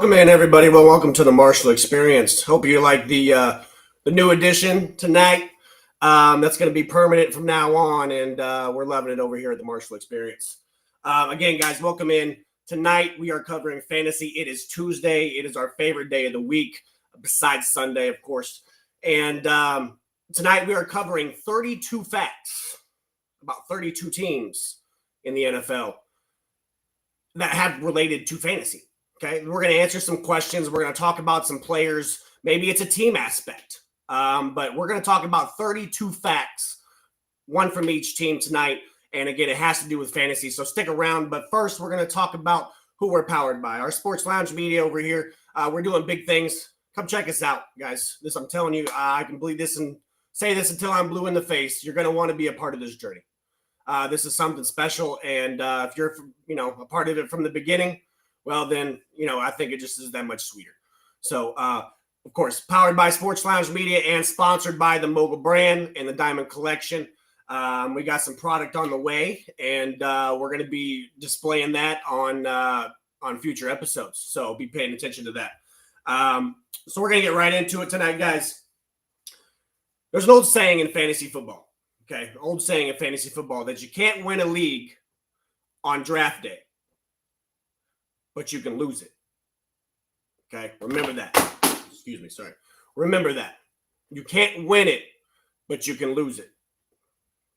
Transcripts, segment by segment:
Welcome in, everybody. Well, welcome to the Marshall Experience. Hope you like the new edition tonight. That's going to be permanent from now on, and we're loving it over here at the Marshall Experience. Again, guys, welcome in. Tonight we are covering fantasy. It is Tuesday. It is our favorite day of the week, besides Sunday, of course. And tonight we are covering 32 facts about 32 teams in the NFL that have related to fantasy. Okay, we're going to answer some questions. We're going to talk about some players. Maybe it's a team aspect, but we're going to talk about 32 facts, one from each team tonight. And again, it has to do with fantasy, so stick around. But first, we're going to talk about who we're powered by. Our Sports Lounge Media over here. We're doing big things. Come check us out, guys. This, I'm telling you, I can believe this and say this until I'm blue in the face. You're going to want to be a part of this journey. This is something special, and if you're, a part of it from the beginning, well, then, I think it just is that much sweeter. So, of course, powered by Sports Lounge Media and sponsored by the Mogul brand and the Diamond Collection. We got some product on the way, and we're going to be displaying that on future episodes. So be paying attention to that. So we're going to get right into it tonight, guys. There's an old saying in fantasy football, okay? Old saying in fantasy football that you can't win a league on draft day, but you can lose it. Okay, remember that. Excuse me, sorry. Remember that. You can't win it, but you can lose it.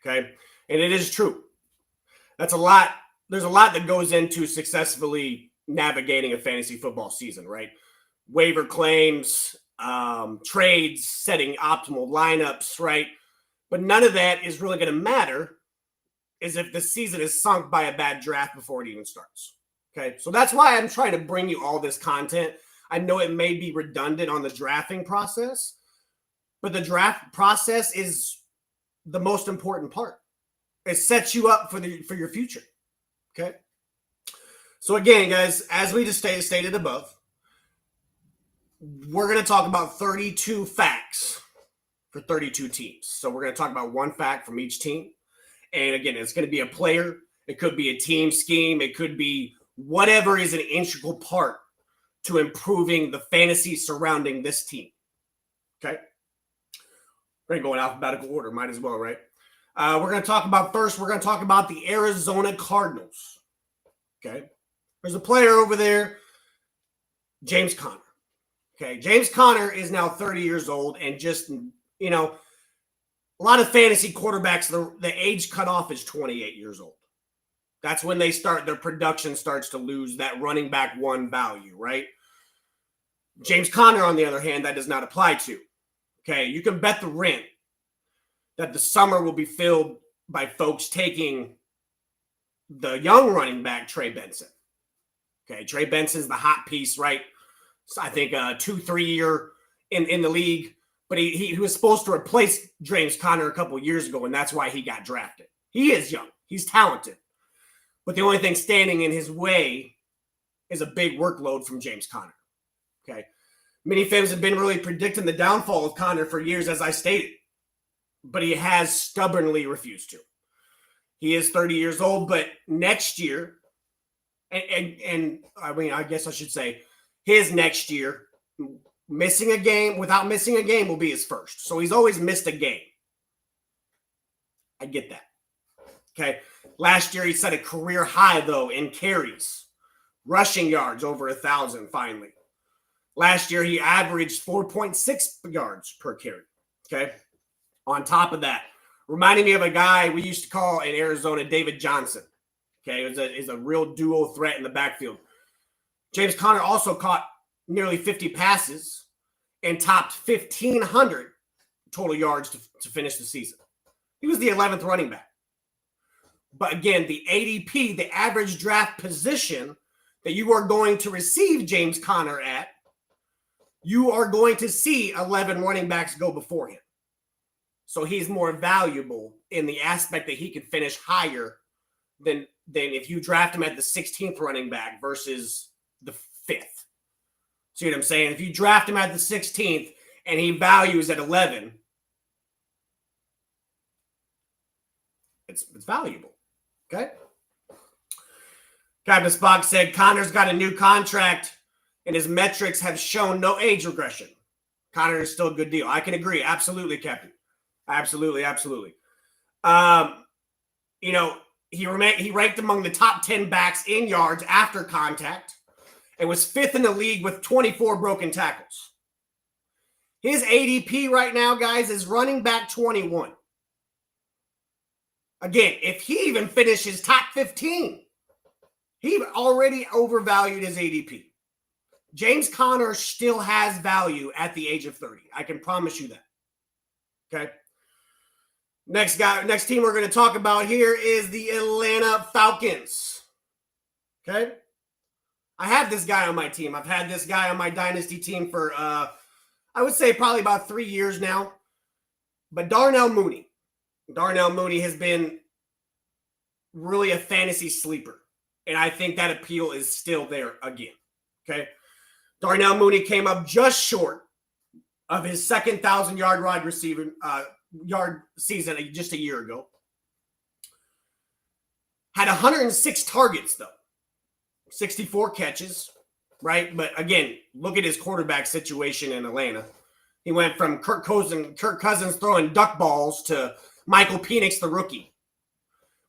Okay, and it is true. That's a lot. There's a lot that goes into successfully navigating a fantasy football season, right? Waiver claims, trades, setting optimal lineups, right? But none of that is really going to matter is if the season is sunk by a bad draft before it even starts. Okay, so that's why I'm trying to bring you all this content. I know it may be redundant on the drafting process, but the draft process is the most important part. It sets you up for your future. Okay, so again, guys, as we just stated above, we're going to talk about 32 facts for 32 teams. So we're going to talk about one fact from each team, and again, it's going to be a player. It could be a team scheme. It could be whatever is an integral part to improving the fantasy surrounding this team. Okay. We're going to go in alphabetical order. Might as well, right? We're going to talk about the Arizona Cardinals. Okay. There's a player over there, James Conner. Okay. James Conner is now 30 years old, and just, a lot of fantasy quarterbacks, the age cutoff is 28 years old. That's when their production starts to lose that running back one value, right? James Conner, on the other hand, that does not apply to. Okay, you can bet the rent that the summer will be filled by folks taking the young running back, Trey Benson. Okay, Trey Benson's the hot piece, right? So I think 2-3 year in the league, but he was supposed to replace James Conner a couple years ago, and that's why he got drafted. He is young. He's talented. But the only thing standing in his way is a big workload from James Conner. Okay. Many fans have been really predicting the downfall of Conner for years, as I stated, but he has stubbornly refused to. He is 30 years old, but next year, and I mean, I guess I should say his next year, without missing a game will be his first. So he's always missed a game. I get that. Okay. Last year, he set a career high, though, in carries, rushing yards over 1,000 finally. Last year, he averaged 4.6 yards per carry. Okay. On top of that, reminding me of a guy we used to call in Arizona, David Johnson. Okay. Is a real duo threat in the backfield. James Conner also caught nearly 50 passes and topped 1,500 total yards to finish the season. He was the 11th running back. But again, the ADP, the average draft position that you are going to receive James Conner at, you are going to see 11 running backs go before him. So he's more valuable in the aspect that he can finish higher than if you draft him at the 16th running back versus the 5th. See what I'm saying? If you draft him at the 16th and he values at 11, it's valuable. Okay. Captain Spock said Connor's got a new contract and his metrics have shown no age regression. Connor is still a good deal. I can agree. Absolutely, Captain. Absolutely, absolutely. You know, he ranked among the top 10 backs in yards after contact and was 5th in the league with 24 broken tackles. His ADP right now, guys, is running back 21. Again, if he even finishes top 15, he already overvalued his ADP. James Conner still has value at the age of 30. I can promise you that. Okay. Next team we're going to talk about here is the Atlanta Falcons. Okay. I have this guy on my team. I've had this guy on my dynasty team for, I would say probably about 3 years now. But Darnell Mooney has been really a fantasy sleeper. And I think that appeal is still there again. Okay. Darnell Mooney came up just short of his second 1,000-yard wide receiver yard season just a year ago. Had 106 targets, though. 64 catches, right? But again, look at his quarterback situation in Atlanta. He went from Kirk Cousins throwing duck balls to Michael Penix, the rookie.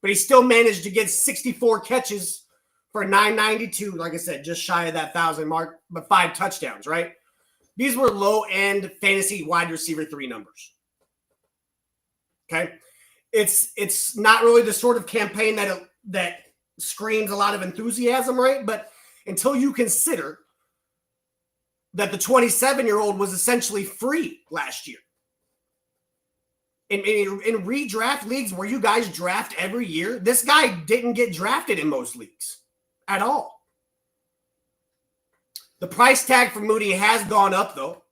But he still managed to get 64 catches for 992, like I said, just shy of that 1,000 mark, but 5 touchdowns, right? These were low-end fantasy wide receiver 3 numbers. Okay? It's not really the sort of campaign that screams a lot of enthusiasm, right? But until you consider that the 27-year-old was essentially free last year. In redraft leagues where you guys draft every year, this guy didn't get drafted in most leagues at all. The price tag for Mooney has gone up, though.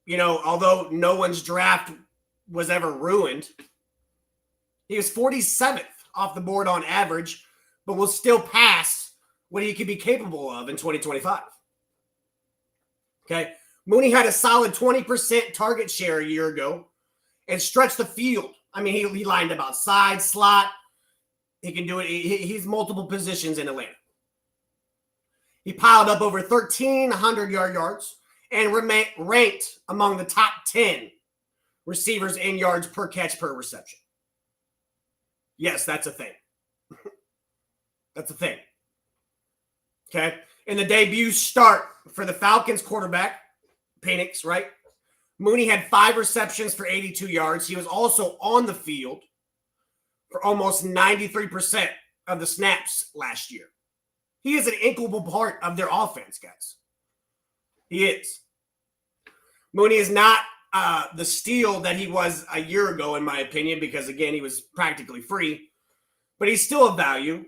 You know, although no one's draft was ever ruined. He was 47th off the board on average, but will still pass what he could be capable of in 2025. Okay. Mooney had a solid 20% target share a year ago and stretched the field. I mean, he lined up outside, slot. He can do it. He's multiple positions in Atlanta. He piled up over 1,300 yards and ranked among the top 10 receivers in yards per catch per reception. Yes, that's a thing. That's a thing. Okay. In the debut start for the Falcons quarterback, Penix, right? Mooney had 5 receptions for 82 yards. He was also on the field for almost 93% of the snaps last year. He is an integral part of their offense, guys. He is. Mooney is not the steal that he was a year ago, in my opinion, because, again, he was practically free. But he's still a value.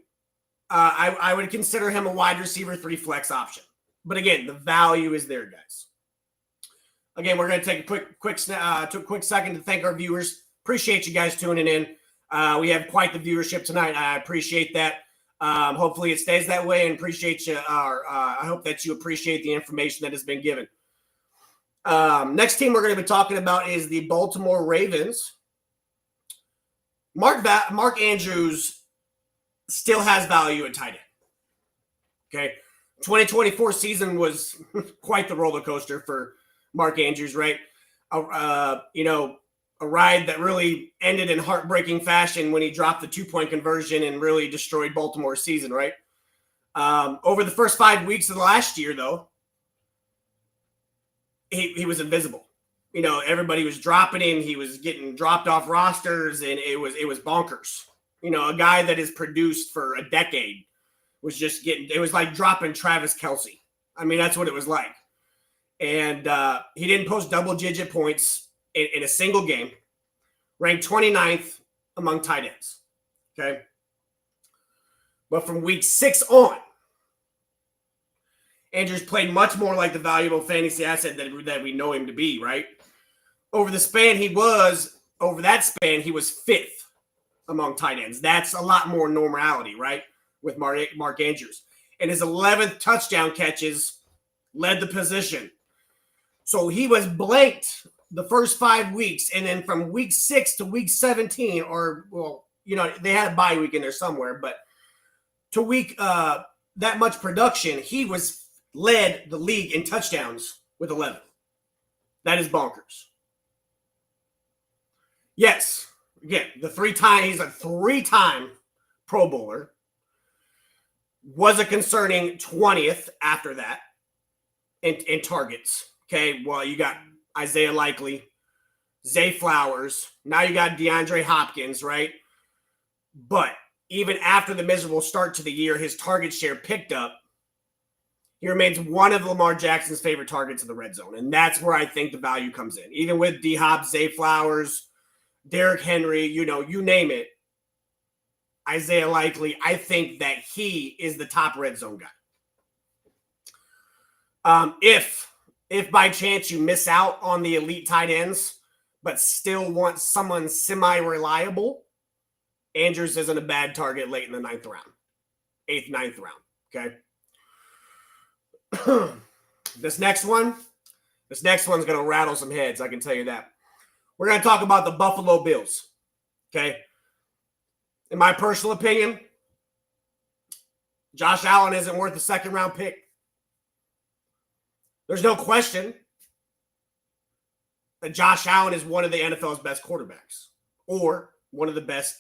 I would consider him a wide receiver 3 flex option. But, again, the value is there, guys. Again, we're going to take a quick second to thank our viewers. Appreciate you guys tuning in. We have quite the viewership tonight. I appreciate that. Hopefully it stays that way, and appreciate you. I hope that you appreciate the information that has been given. Next team we're going to be talking about is the Baltimore Ravens. Mark Andrews still has value at tight end. Okay. 2024 season was quite the roller coaster for Mark Andrews, right? A ride that really ended in heartbreaking fashion when he dropped the 2-point conversion and really destroyed Baltimore's season, right? Over the first 5 weeks of the last year, though, he was invisible. You know, everybody was dropping him. He was getting dropped off rosters, and it was bonkers. You know, a guy that has produced for a decade was just it was like dropping Travis Kelce. I mean, that's what it was like. And he didn't post double-digit points in a single game, ranked 29th among tight ends. Okay. But from week 6 on, Andrews played much more like the valuable fantasy asset that we know him to be, right? Over that span, he was 5th among tight ends. That's a lot more normality, right? With Mark Andrews. And his 11th touchdown catches led the position. So he was blanked the first 5 weeks, and then from week 6 to week 17, they had a bye week in there somewhere, but to week that much production, he was led the league in touchdowns with 11. That is bonkers. Yes, again, he's a three-time Pro Bowler. Was a concerning 20th after that in targets. Okay, well, you got Isaiah Likely, Zay Flowers. Now you got DeAndre Hopkins, right? But even after the miserable start to the year, his target share picked up. He remains one of Lamar Jackson's favorite targets in the red zone. And that's where I think the value comes in. Even with D-Hop, Zay Flowers, Derrick Henry, you name it. Isaiah Likely, I think that he is the top red zone guy. If by chance you miss out on the elite tight ends, but still want someone semi-reliable, Andrews isn't a bad target late in the 9th round. 8th, 9th round, okay? This next one's going to rattle some heads, I can tell you that. We're going to talk about the Buffalo Bills, okay? In my personal opinion, Josh Allen isn't worth a second-round pick. There's no question that Josh Allen is one of the NFL's best quarterbacks or one of the best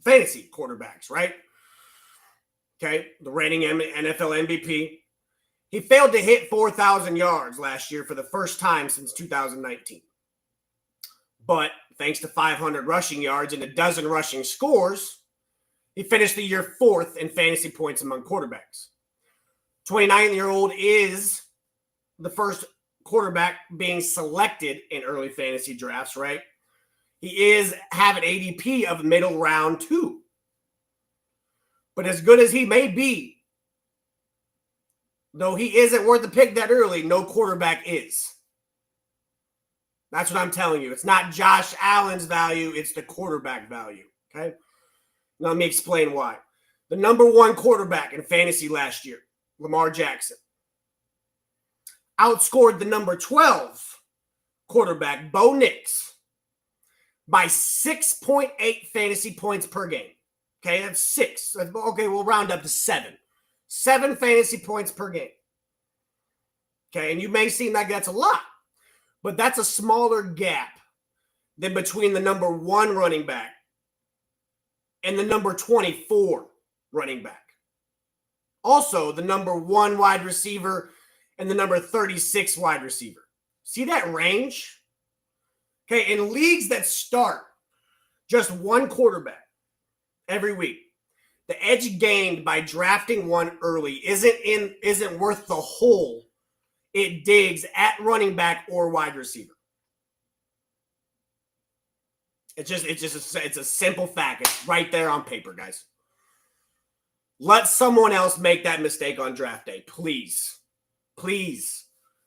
fantasy quarterbacks, right? Okay, the reigning NFL MVP. He failed to hit 4,000 yards last year for the first time since 2019. But thanks to 500 rushing yards and a dozen rushing scores, he finished the year 4th in fantasy points among quarterbacks. 29-year-old is the first quarterback being selected in early fantasy drafts, right? He have an ADP of middle round 2. But as good as he may be, though he isn't worth the pick that early, no quarterback is. That's what I'm telling you. It's not Josh Allen's value, it's the quarterback value, okay? Now let me explain why. The number 1 quarterback in fantasy last year, Lamar Jackson, outscored the number 12 quarterback, Bo Nix, by 6.8 fantasy points per game. Okay, that's 6. Okay, we'll round up to 7. 7 fantasy points per game. Okay, and you may seem like that's a lot, but that's a smaller gap than between the number 1 running back and the number 24 running back. Also, the number 1 wide receiver and the number 36 wide receiver. See that range? Okay, in leagues that start just 1 quarterback every week, the edge gained by drafting one early isn't worth the hole it digs at running back or wide receiver. It's a simple fact. It's right there on paper, guys. Let someone else make that mistake on draft day, please. Please.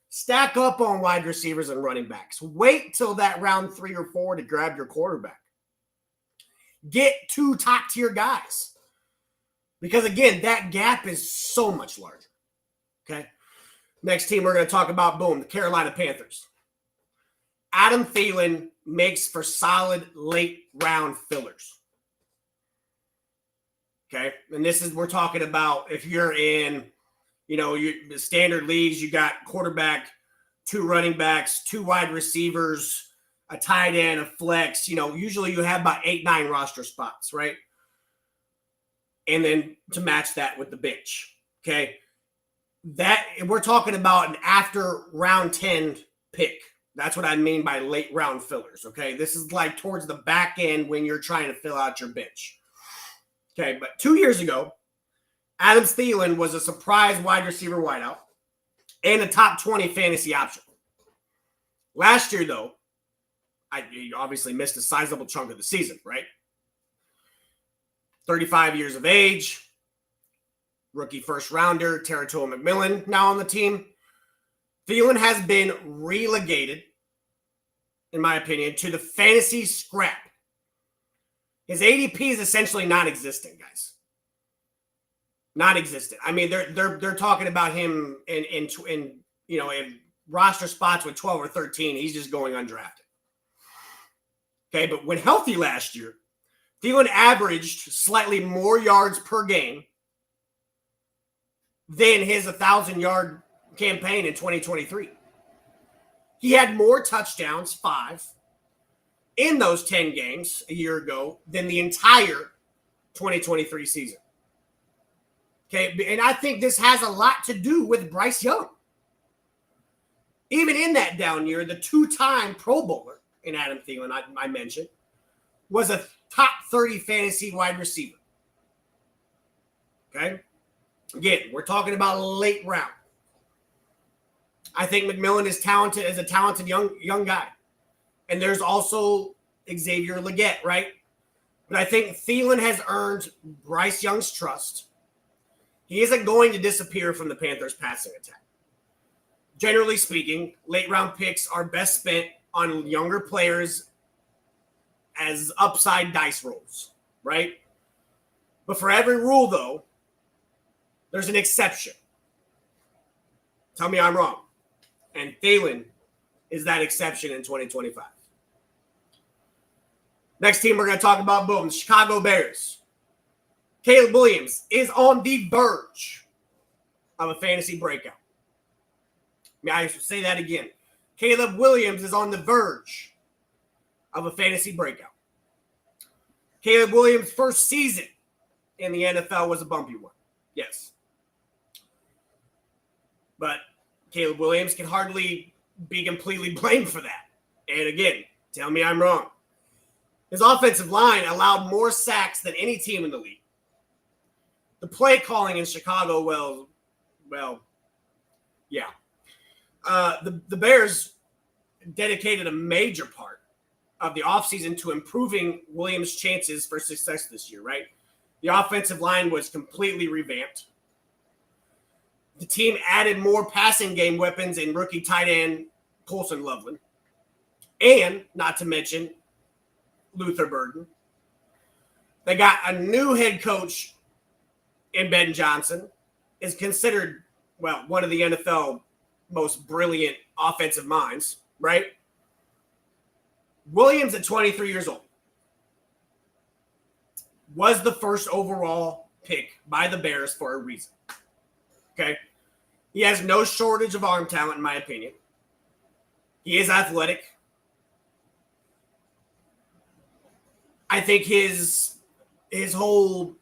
Stack up on wide receivers and running backs. Wait till that round 3 or 4 to grab your quarterback. Get 2 top-tier guys. Because, again, that gap is so much larger. Okay? Next team we're going to talk about, boom, the Carolina Panthers. Adam Thielen makes for solid late-round fillers. Okay? And we're talking about if you're in, the standard leagues, you got quarterback, 2 running backs, 2 wide receivers, a tight end, a flex. Usually you have about 8-9 roster spots, right? And then to match that with the bench, okay? That we're talking about an after round 10 pick. That's what I mean by late round fillers, okay? This is like towards the back end when you're trying to fill out your bench. Okay, but 2 years ago, Adam Thielen was a surprise wide receiver wideout and a top 20 fantasy option. Last year, though, he obviously missed a sizable chunk of the season, right? 35 years of age, rookie first rounder, Territory McMillan now on the team. Thielen has been relegated, in my opinion, to the fantasy scrap. His ADP is essentially non-existent, guys. Non-existent. I mean, they're talking about him in roster spots with 12 or 13. He's just going undrafted. Okay, but when healthy last year, Thielen averaged slightly more yards per game than his 1,000-yard campaign in 2023. He had more touchdowns, 5, in those 10 games a year ago than the entire 2023 season. Okay, and I think this has a lot to do with Bryce Young. Even in that down year, the 2-time Pro Bowler in Adam Thielen, I mentioned, was a top 30 fantasy wide receiver. Okay? Again, we're talking about late round. I think McMillan is talented as a talented young guy. And there's also Xavier Legette, right? But I think Thielen has earned Bryce Young's trust. He isn't going to disappear from the Panthers' passing attack. Generally speaking, late-round picks are best spent on younger players as upside dice rolls, right? But for every rule, though, there's an exception. Tell me I'm wrong. And Thielen is that exception in 2025. Next team we're going to talk about, boom, the Chicago Bears. Caleb Williams is on the verge of a fantasy breakout. May I say that again? Caleb Williams is on the verge of a fantasy breakout. Caleb Williams' first season in the NFL was a bumpy one. Yes. But Caleb Williams can hardly be completely blamed for that. And again, tell me I'm wrong. His offensive line allowed more sacks than any team in the league. The play calling in Chicago, well, yeah. The Bears dedicated a major part of the offseason to improving Williams' chances for success this year, right? The offensive line was completely revamped. The team added more passing game weapons in rookie tight end Colson Loveland. And, not to mention, Luther Burden. They got a new head coach in Ben Johnson. Is considered, well, one of the NFL most brilliant offensive minds, right? Williams, at 23 years old, was the first overall pick by the Bears for a reason. Okay? He has no shortage of arm talent, in my opinion. He is athletic. I think his whole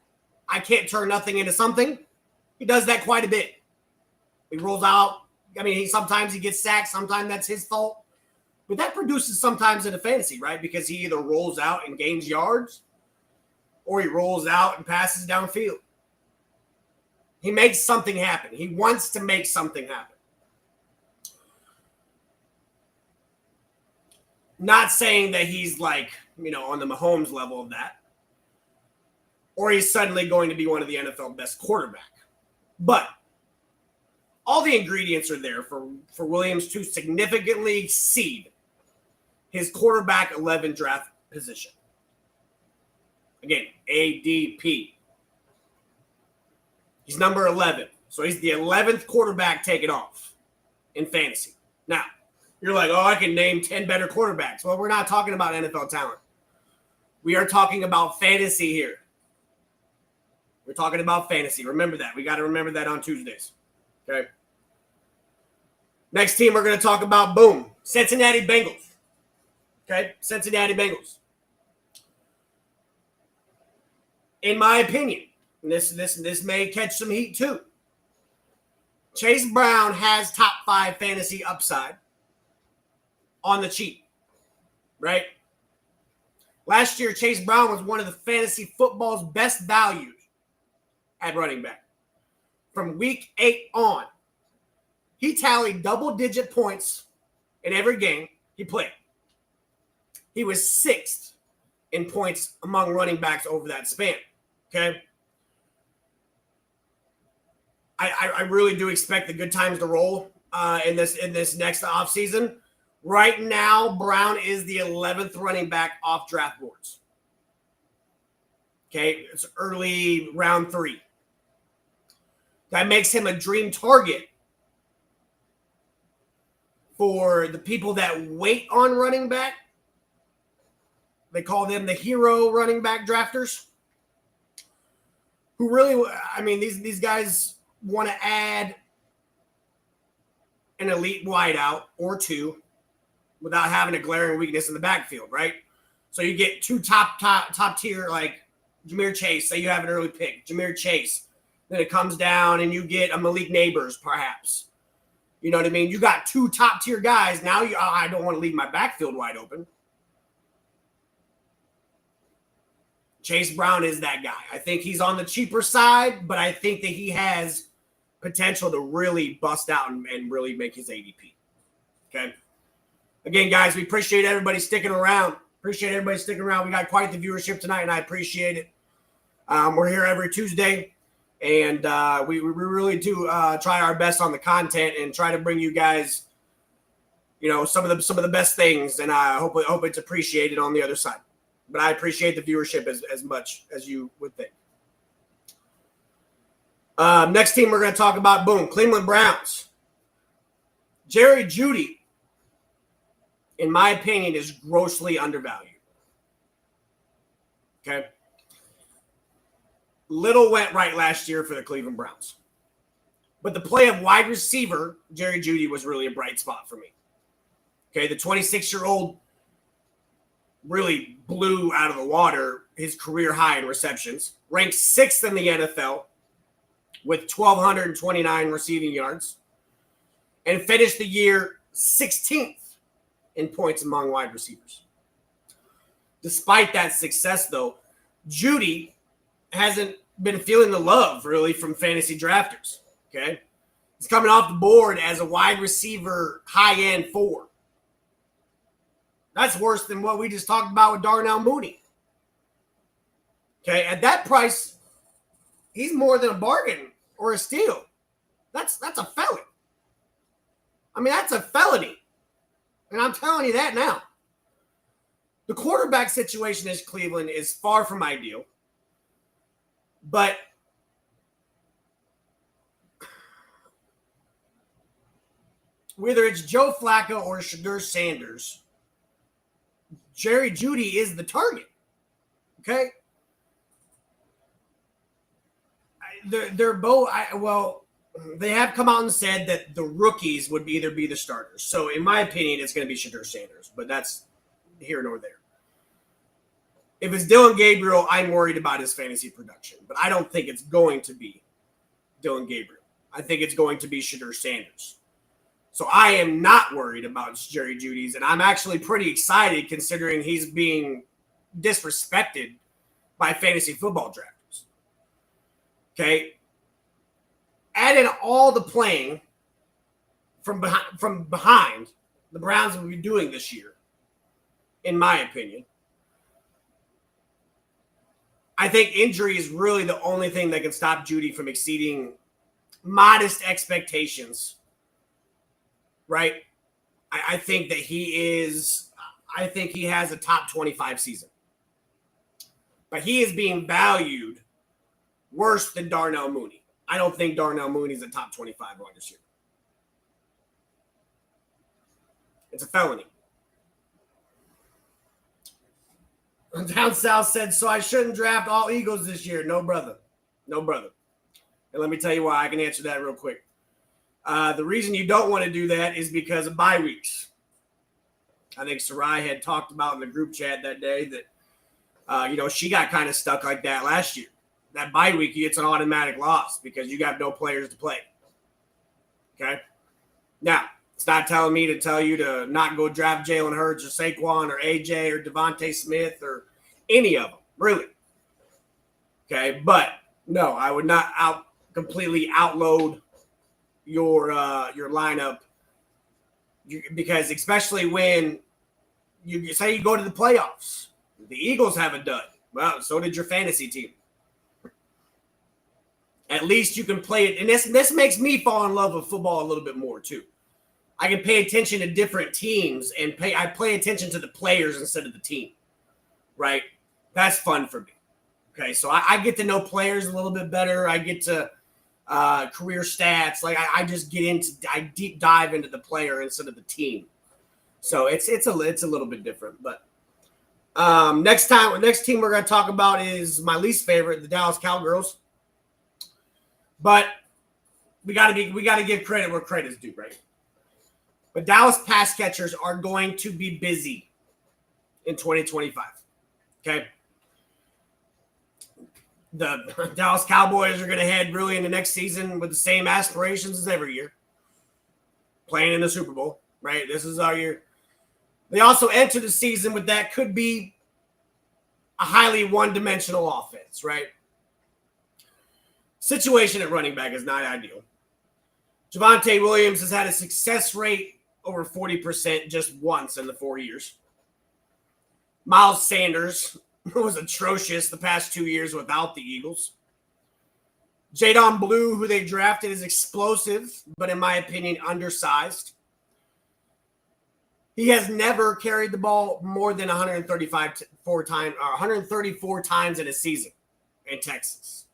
I can't turn nothing into something, he does that quite a bit. He rolls out. I mean, sometimes he gets sacked. Sometimes that's his fault. But that produces sometimes in a fantasy, right? Because he either rolls out and gains yards or he rolls out and passes downfield. He makes something happen. He wants to make something happen. Not saying that he's like, on the Mahomes level of that. Or he's suddenly going to be one of the NFL best quarterback. But all the ingredients are there for Williams to significantly exceed his quarterback 11 draft position. Again, ADP. He's number 11. So he's the 11th quarterback taken off in fantasy. Now, you're like, I can name 10 better quarterbacks. Well, we're not talking about NFL talent. We are talking about fantasy here. We're talking about fantasy. Remember that. We got to remember that on Tuesdays. Okay. Next team we're going to talk about, boom, Cincinnati Bengals. Okay, Cincinnati Bengals. In my opinion, and this may catch some heat too, Chase Brown has top 5 fantasy upside on the cheap, right? Last year, Chase Brown was one of the fantasy football's best values at running back. From week 8 on, he tallied double-digit points in every game he played. He was 6th in points among running backs over that span. Okay? I really do expect the good times to roll in this next offseason. Right now, Brown is the 11th running back off draft boards. Okay? It's early round 3. That makes him a dream target for the people that wait on running back. They call them the hero running back drafters. Who really, these guys want to add an elite wideout or two without having a glaring weakness in the backfield, right? So you get two top tier, like Ja'Marr Chase. Say you have an early pick, Ja'Marr Chase. Then it comes down and you get a Malik Neighbors, perhaps. You know what I mean? You got two top tier guys. Now I don't want to leave my backfield wide open. Chase Brown is that guy. I think he's on the cheaper side, but I think that he has potential to really bust out and really make his ADP. Okay. Again, guys, we appreciate everybody sticking around. We got quite the viewership tonight, and I appreciate it. We're here every Tuesday, and we really do try our best on the content and try to bring you guys, some of the best things, and I hope it's appreciated on the other side. But I appreciate the viewership as much as you would think. Next team we're going to talk about, Cleveland Browns. Jerry Jeudy, in my opinion, is grossly undervalued. Okay? Little went right last year for the Cleveland Browns. But the play of wide receiver, Jerry Jeudy, was really a bright spot for me. Okay, the 26-year-old really blew out of the water his career high in receptions, ranked 6th in the NFL with 1,229 receiving yards, and finished the year 16th in points among wide receivers. Despite that success, though, Jeudy hasn't been feeling the love, really, from fantasy drafters, okay? He's coming off the board as a wide receiver high-end 4. That's worse than what we just talked about with Darnell Mooney. Okay, at that price, he's more than a bargain or a steal. That's a felony. I mean, that's a felony. And I'm telling you that now. The quarterback situation in Cleveland is far from ideal. But whether it's Joe Flacco or Shedeur Sanders, Jerry Jeudy is the target. Okay? They're both, they have come out and said that the rookies would either be the starters. So, in my opinion, it's going to be Shedeur Sanders, but that's here nor there. If it's Dylan Gabriel, I'm worried about his fantasy production, but I don't think it's going to be Dylan Gabriel. I think it's going to be Shedeur Sanders. So I am not worried about Jerry Jeudy's, and I'm actually pretty excited considering he's being disrespected by fantasy football drafters. Okay? Add in all the playing from behind the Browns will be doing this year, in my opinion. I think injury is really the only thing that can stop Jeudy from exceeding modest expectations. Right? I think that he has a top 25 season. But he is being valued worse than Darnell Mooney. I don't think Darnell Mooney is a top 25 wide receiver. It's a felony. Down South said, so I shouldn't draft all Eagles this year. No, brother. No, brother. And let me tell you why. I can answer that real quick. The reason you don't want to do that is because of bye weeks. I think Sarai had talked about in the group chat that day that, she got kind of stuck like that last year. That bye week, it's an automatic loss because you got no players to play. Okay? Now, it's not telling me to tell you to not go draft Jalen Hurts or Saquon or AJ or Devontae Smith or any of them, really. Okay? But, no, I would not completely outload your lineup because especially when you say you go to the playoffs, the Eagles have a dud. Well, so did your fantasy team. At least you can play it, and this makes me fall in love with football a little bit more too. I can pay attention to different teams and I pay attention to the players instead of the team. Right? That's fun for me. Okay, so I get to know players a little bit better. I get to career stats. Like I just I deep dive into the player instead of the team. So it's a little bit different. But next team we're going to talk about is my least favorite, the Dallas Cowgirls. But we gotta give credit where credit's due, right? But Dallas pass catchers are going to be busy in 2025. Okay. The Dallas Cowboys are going to head really into next season with the same aspirations as every year, playing in the Super Bowl, right? This is our year. They also enter the season with that could be a highly one-dimensional offense, right? Situation at running back is not ideal. Javonte Williams has had a success rate over 40% just once in the 4 years. Miles Sanders was atrocious the past 2 years without the Eagles. Jadon Blue, who they drafted, is explosive, but in my opinion, undersized. He has never carried the ball more than 134 times in a season in Texas.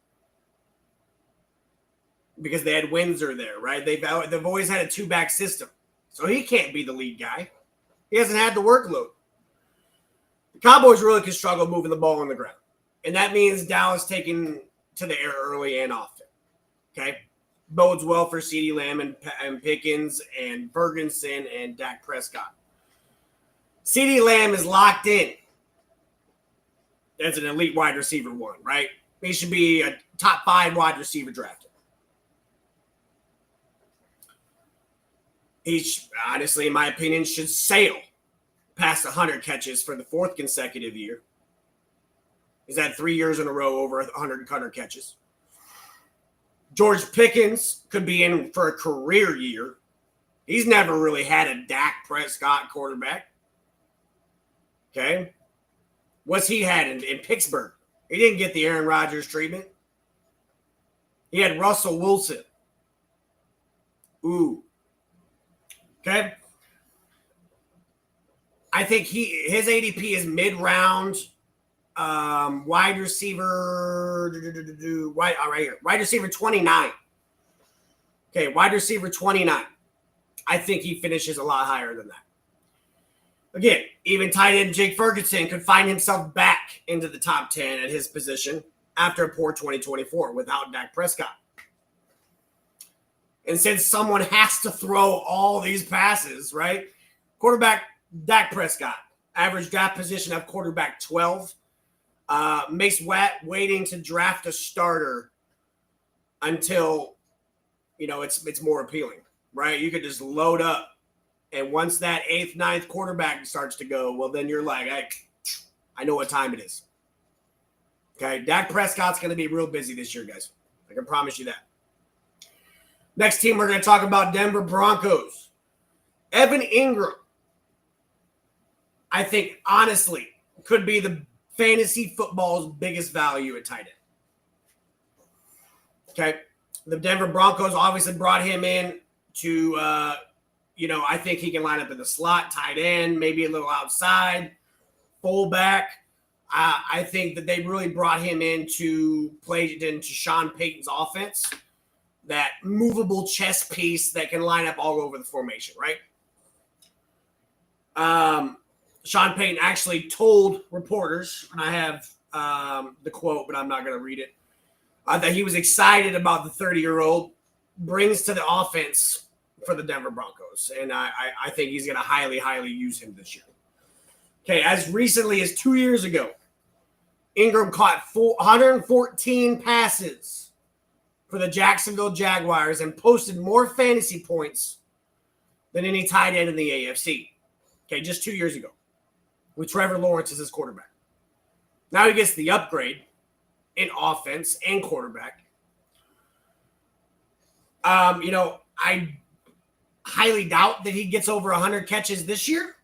Because they had Windsor there, right? They've always had a two-back system. So he can't be the lead guy. He hasn't had the workload. The Cowboys really can struggle moving the ball on the ground. And that means Dallas taking to the air early and often. Okay? Bodes well for CeeDee Lamb and Pickens and Ferguson and Dak Prescott. CeeDee Lamb is locked in as an elite wide receiver one, right? He should be a top 5 wide receiver drafted. He, honestly, in my opinion, should sail past 100 catches for the 4th consecutive year. He's had 3 years in a row over 100 catches. George Pickens could be in for a career year. He's never really had a Dak Prescott quarterback. Okay? What's he had in Pittsburgh? He didn't get the Aaron Rodgers treatment. He had Russell Wilson. Ooh. Okay? I think his ADP is mid-round, wide receiver, right here, wide receiver 29. Okay, wide receiver 29. I think he finishes a lot higher than that. Again, even tight end Jake Ferguson could find himself back into the top 10 at his position after a poor 2024 without Dak Prescott. And since someone has to throw all these passes, right? Quarterback Dak Prescott, average draft position of quarterback 12. Makes waiting to draft a starter until, it's more appealing, right? You could just load up. And once that 8th, 9th quarterback starts to go, well, then you're like, hey, I know what time it is. Okay, Dak Prescott's going to be real busy this year, guys. I can promise you that. Next team we're going to talk about, Denver Broncos. Evan Ingram, I think, honestly, could be the fantasy football's biggest value at tight end. Okay, the Denver Broncos obviously brought him in to, I think he can line up in the slot, tight end, maybe a little outside, fullback. I think that they really brought him in to play into Sean Payton's offense, that movable chess piece that can line up all over the formation, right? Sean Payton actually told reporters, and I have the quote, but I'm not going to read it, that he was excited about the 30-year-old brings to the offense for the Denver Broncos. And I think he's going to highly, highly use him this year. Okay, as recently as 2 years ago, Ingram caught 114 passes for the Jacksonville Jaguars and posted more fantasy points than any tight end in the AFC. Okay, just 2 years ago, with Trevor Lawrence as his quarterback. Now he gets the upgrade in offense and quarterback. I highly doubt that he gets over 100 catches this year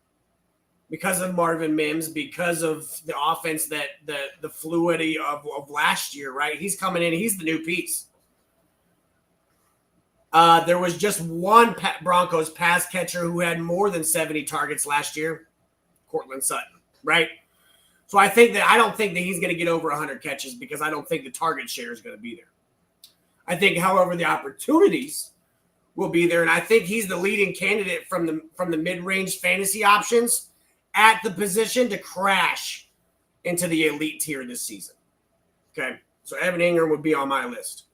because of Marvin Mims, because of the offense that the fluidity of last year, right? He's coming in. He's the new piece. There was just one Broncos pass catcher who had more than 70 targets last year, Cortland Sutton, right? So I don't think that he's going to get over 100 catches because I don't think the target share is going to be there. I think, however, the opportunities will be there, and I think he's the leading candidate from the mid-range fantasy options at the position to crash into the elite tier this season. Okay, so Evan Ingram would be on my list.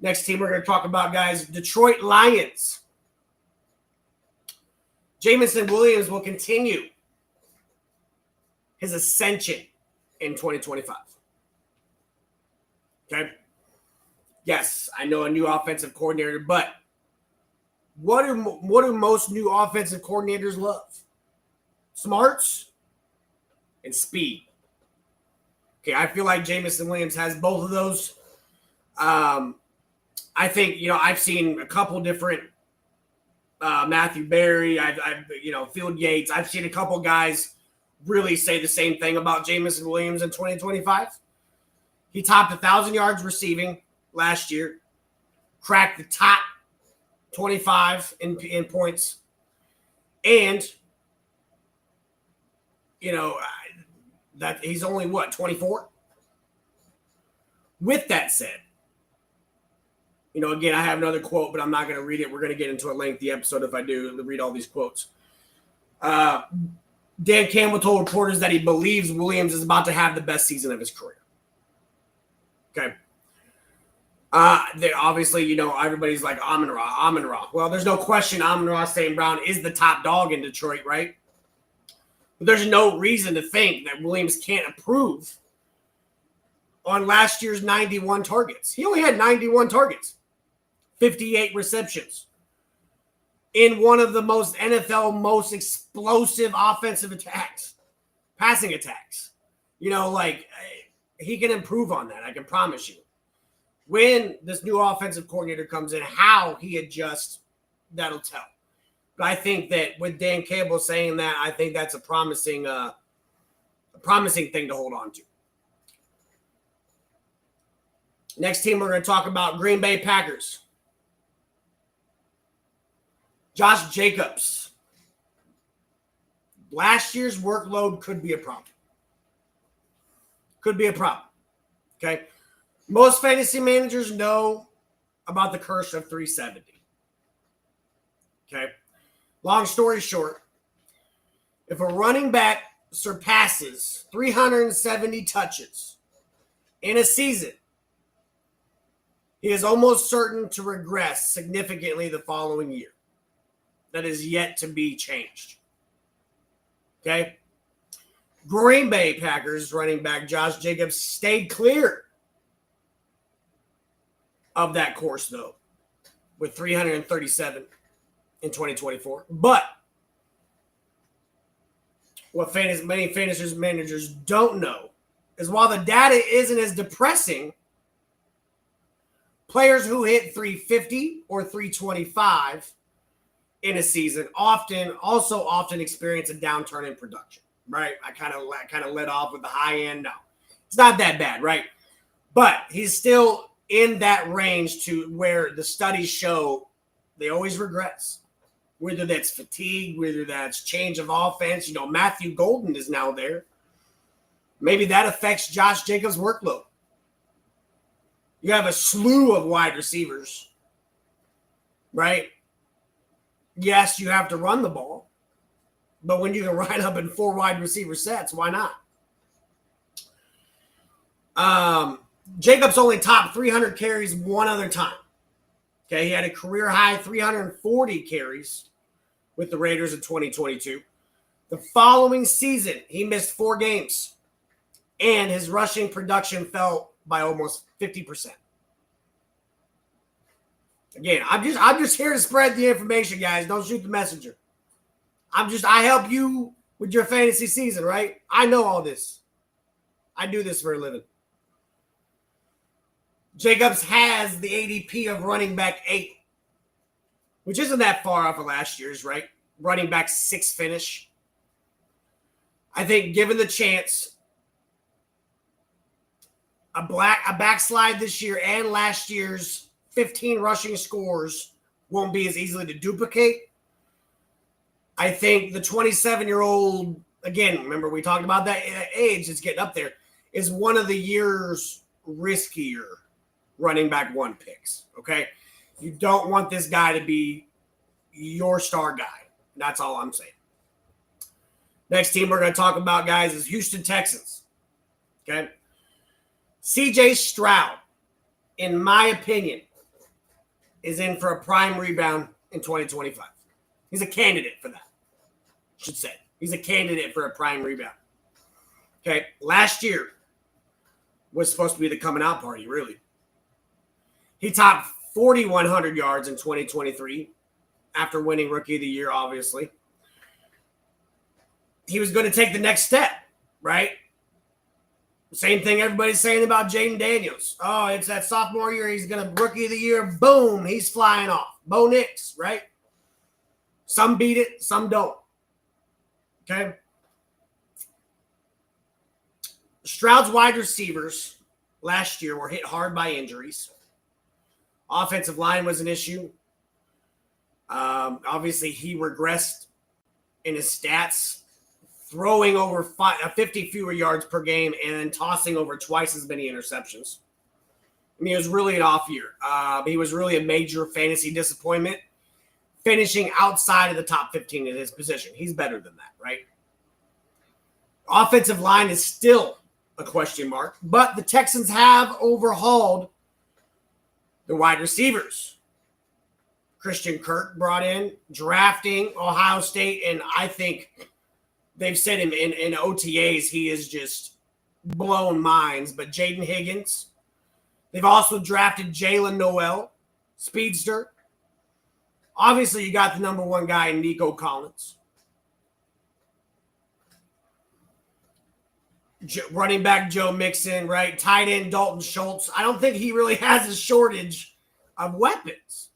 Next team we're going to talk about, guys, Detroit Lions. Jameson Williams will continue his ascension in 2025. Okay? Yes, I know a new offensive coordinator, but what do most new offensive coordinators love? Smarts and speed. Okay, I feel like Jameson Williams has both of those. I think, I've seen a couple different Matthew Berry, I've Field Yates. I've seen a couple guys really say the same thing about Jameson Williams in 2025. He topped 1,000 yards receiving last year, cracked the top 25 in points, and that he's only 24. With that said, again, I have another quote, but I'm not going to read it. We're going to get into a lengthy episode if I do read all these quotes. Dan Campbell told reporters that he believes Williams is about to have the best season of his career. Okay. Obviously, everybody's like Amon-Ra. Well, there's no question Amon-Ra St. Brown is the top dog in Detroit, right? But there's no reason to think that Williams can't improve on last year's 91 targets. He only had 91 targets, 58 receptions in one of the NFL most explosive offensive attacks, passing attacks. He can improve on that. I can promise you. When this new offensive coordinator comes in, how he adjusts, that'll tell. But I think that with Dan Campbell saying that, I think that's a promising thing to hold on to. Next team we're going to talk about, Green Bay Packers. Josh Jacobs. Last year's workload could be a problem. Okay? Most fantasy managers know about the curse of 370. Okay? Long story short, if a running back surpasses 370 touches in a season, he is almost certain to regress significantly the following year. That is yet to be changed. Okay? Green Bay Packers running back Josh Jacobs stayed clear of that course, though, with 337 in 2024. But what many fantasy managers don't know is while the data isn't as depressing, players who hit 350 or 325 in a season often experience a downturn in production, right? I kind of led off with the high end. No, it's not that bad, right? But he's still in that range to where the studies show they always regress. Whether that's fatigue, whether that's change of offense. Matthew Golden is now there. Maybe that affects Josh Jacobs' workload. You have a slew of wide receivers, right? Yes, you have to run the ball. But when you can line up in 4 wide receiver sets, why not? Jacobs only topped 300 carries one other time. Okay, he had a career high 340 carries with the Raiders in 2022. The following season, he missed 4 games, and his rushing production fell by almost 50%. Again, I'm just here to spread the information, guys. Don't shoot the messenger. I help you with your fantasy season, right? I know all this. I do this for a living. Jacobs has the ADP of running back 8, which isn't that far off of last year's, right? Running back 6 finish. I think given the chance, a backslide this year and last year's 15 rushing scores won't be as easily to duplicate. I think the 27-year-old, again, remember we talked about that age, it's getting up there, is one of the year's riskier running back 1 picks, okay? You don't want this guy to be your star guy. That's all I'm saying. Next team we're going to talk about, guys, is Houston Texans, okay? C.J. Stroud, in my opinion, is in for a prime rebound in 2025. He's a candidate for that, I should say. He's a candidate for a prime rebound. Okay, last year was supposed to be the coming out party, really. He topped 4,100 yards in 2023 after winning Rookie of the Year, obviously. He was going to take the next step, right? Same thing everybody's saying about Jaden Daniels. Oh, it's that sophomore year. He's going to Rookie of the Year. Boom, he's flying off. Bo Nix, right? Some beat it, some don't. Okay? Stroud's wide receivers last year were hit hard by injuries. Offensive line was an issue. Obviously, he regressed in his stats, throwing over 50 fewer yards per game and tossing over twice as many interceptions. I mean, it was really an off year. He was really a major fantasy disappointment, finishing outside of the top 15 in his position. He's better than that, right? Offensive line is still a question mark, but the Texans have overhauled the wide receivers. Christian Kirk brought in, drafting Ohio State, and I think they've said him in OTAs, he is just blown minds. But Jaden Higgins, they've also drafted Jalen Noel, speedster. Obviously, you got the number one guy in Nico Collins. Running back Joe Mixon, right? Tight end Dalton Schultz. I don't think he really has a shortage of weapons.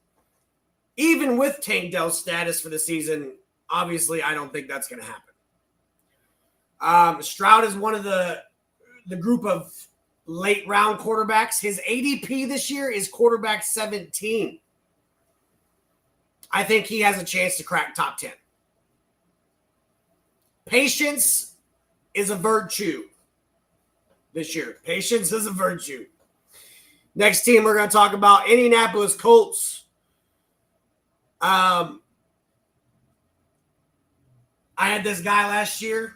Even with Tank Dell's status for the season, obviously, I don't think that's going to happen. Stroud is one of the group of late round quarterbacks. His ADP this year is quarterback 17. I think he has a chance to crack top 10. Patience is a virtue this year. Patience is a virtue. Next team we're going to talk about, Indianapolis Colts. I had this guy last year.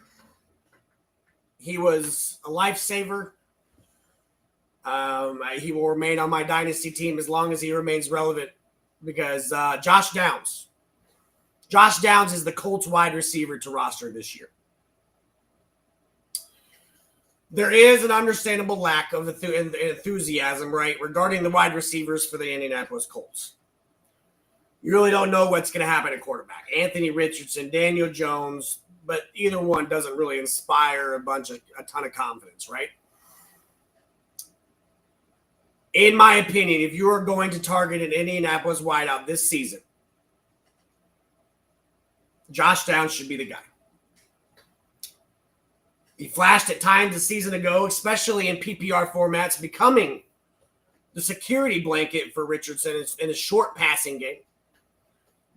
He was a lifesaver. He will remain on my dynasty team as long as he remains relevant because Josh Downs. Josh Downs is the Colts wide receiver to roster this year. There is an understandable lack of enthusiasm, right, regarding the wide receivers for the Indianapolis Colts. You really don't know what's going to happen at quarterback. Anthony Richardson, Daniel Jones, but either one doesn't really inspire a ton of confidence, right? In my opinion, if you are going to target an Indianapolis wideout this season, Josh Downs should be the guy. He flashed at times a season ago, especially in PPR formats, becoming the security blanket for Richardson in a short passing game.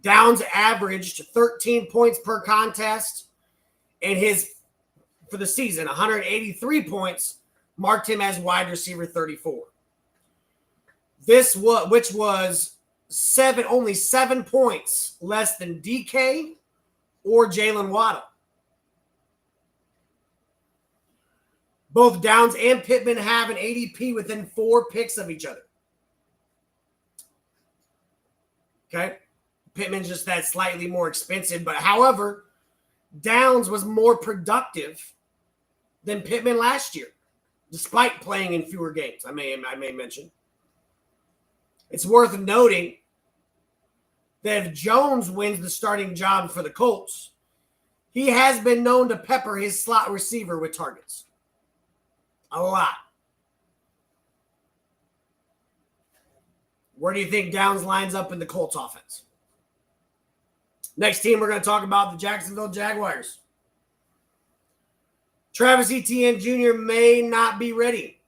Downs averaged 13 points per contest, and for the season, 183 points marked him as wide receiver 34. Which was only 7 points less than DK or Jalen Waddle. Both Downs and Pittman have an ADP within 4 picks of each other. Okay? Pittman's just that slightly more expensive. But however, Downs was more productive than Pittman last year, despite playing in fewer games, I may mention. It's worth noting that if Jones wins the starting job for the Colts, he has been known to pepper his slot receiver with targets. A lot. Where do you think Downs lines up in the Colts offense? Next team we're going to talk about, the Jacksonville Jaguars. Travis Etienne Jr. may not be ready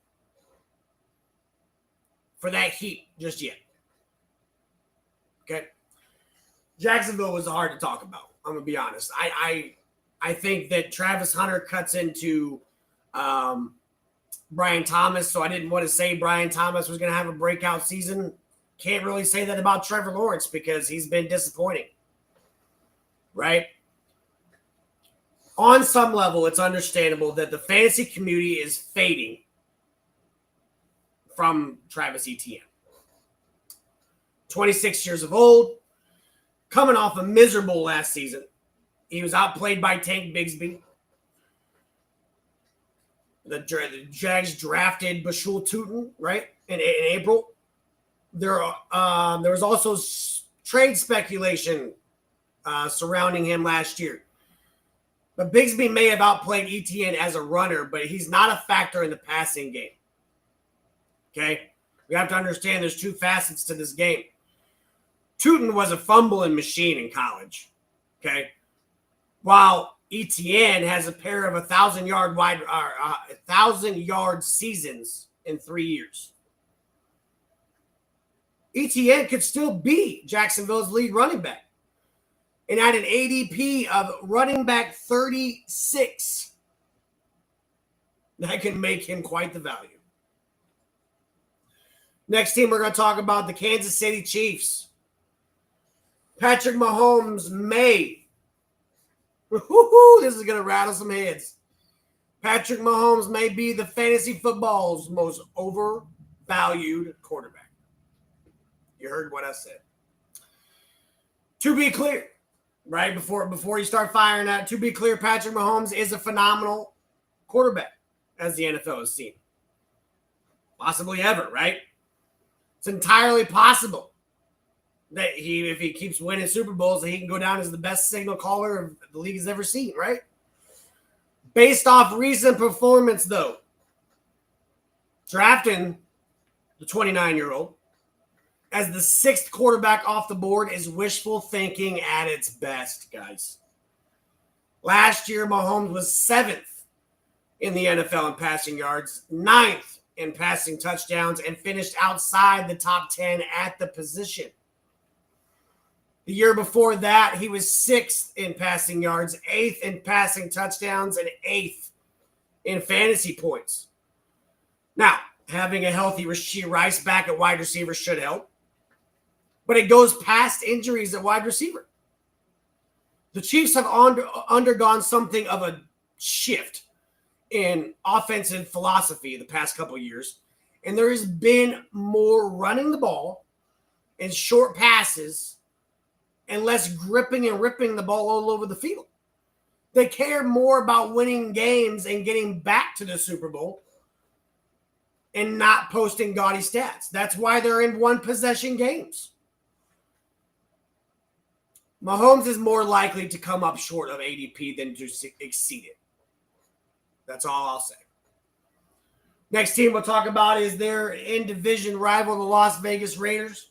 for that heat just yet. Okay? Jacksonville was hard to talk about. I'm going to be honest. I think that Travis Hunter cuts into Brian Thomas, so I didn't want to say Brian Thomas was going to have a breakout season. Can't really say that about Trevor Lawrence because he's been disappointing. Right? On some level, it's understandable that the fantasy community is fading from Travis Etienne. 26 years of old, coming off a miserable last season. He was outplayed by Tank Bigsby. The Jags drafted Bashul Tootin, right, in April. There was also trade speculation surrounding him last year. But Bigsby may have outplayed Etienne as a runner, but he's not a factor in the passing game. Okay? We have to understand there's two facets to this game. Tootin was a fumbling machine in college. Okay? While Etienne has a pair of 1,000-yard seasons in 3 years. Etienne could still be Jacksonville's lead running back. And at an ADP of running back 36, that can make him quite the value. Next team we're going to talk about, the Kansas City Chiefs. Patrick Mahomes may. This is going to rattle some heads. Patrick Mahomes may be the fantasy football's most overvalued quarterback. You heard what I said. To be clear, right, before you start firing that, to be clear, Patrick Mahomes is a phenomenal quarterback, as the NFL has seen. Possibly ever, right? It's entirely possible that if he keeps winning Super Bowls, that he can go down as the best signal caller the league has ever seen, right? Based off recent performance, though, drafting the 29-year-old as the sixth quarterback off the board is wishful thinking at its best, guys. Last year, Mahomes was 7th in the NFL in passing yards, 9th in passing touchdowns, and finished outside the top 10 at the position. The year before that, he was 6th in passing yards, 8th in passing touchdowns, and 8th in fantasy points. Now, having a healthy Rashee Rice back at wide receiver should help, but it goes past injuries at wide receiver. The Chiefs have undergone something of a shift in offensive philosophy the past couple of years, and there has been more running the ball and short passes and less gripping and ripping the ball all over the field. They care more about winning games and getting back to the Super Bowl and not posting gaudy stats. That's why they're in one-possession games. Mahomes is more likely to come up short of ADP than to exceed it. That's all I'll say. Next team we'll talk about is their in-division rival, the Las Vegas Raiders.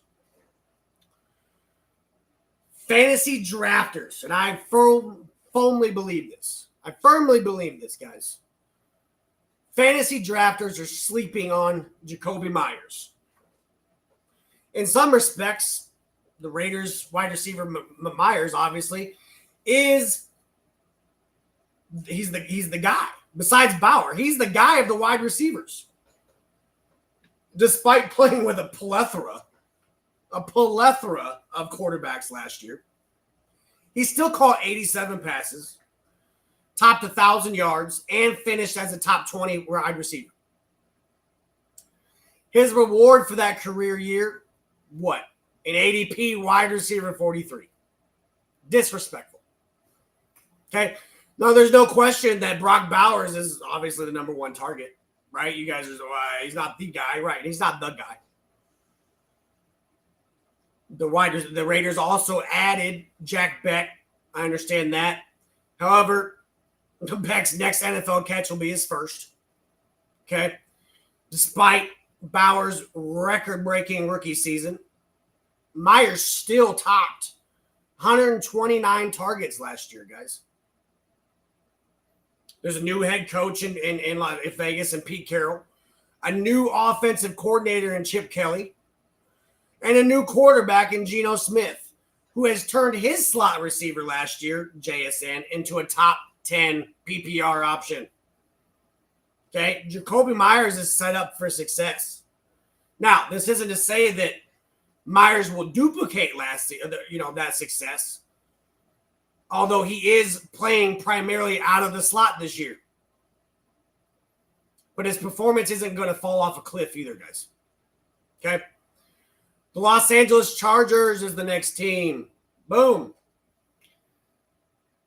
Fantasy drafters, and I firmly believe this. I firmly believe this, guys. Fantasy drafters are sleeping on Jacoby Myers. In some respects, the Raiders wide receiver Myers, obviously, he's the guy. Besides Bauer, he's the guy of the wide receivers. Despite playing with a plethora of quarterbacks last year, he still caught 87 passes, topped 1,000 yards, and finished as a top 20 wide receiver. His reward for that career year, what? An ADP wide receiver 43. Disrespectful. Okay? Now, there's no question that Brock Bowers is obviously the number one target, right? You guys are, he's not the guy, right? He's not the guy. The Raiders also added Jack Beck. I understand that. However, Beck's next NFL catch will be his first. Okay? Despite Bauer's record-breaking rookie season, Myers still topped 129 targets last year, guys. There's a new head coach in Vegas and Pete Carroll, a new offensive coordinator in Chip Kelly, and a new quarterback in Geno Smith, who has turned his slot receiver last year, JSN, into a top 10 PPR option. Okay, Jacoby Myers is set up for success. Now, this isn't to say that Myers will duplicate that success, although he is playing primarily out of the slot this year. But his performance isn't going to fall off a cliff either, guys. Okay? The Los Angeles Chargers is the next team. Boom.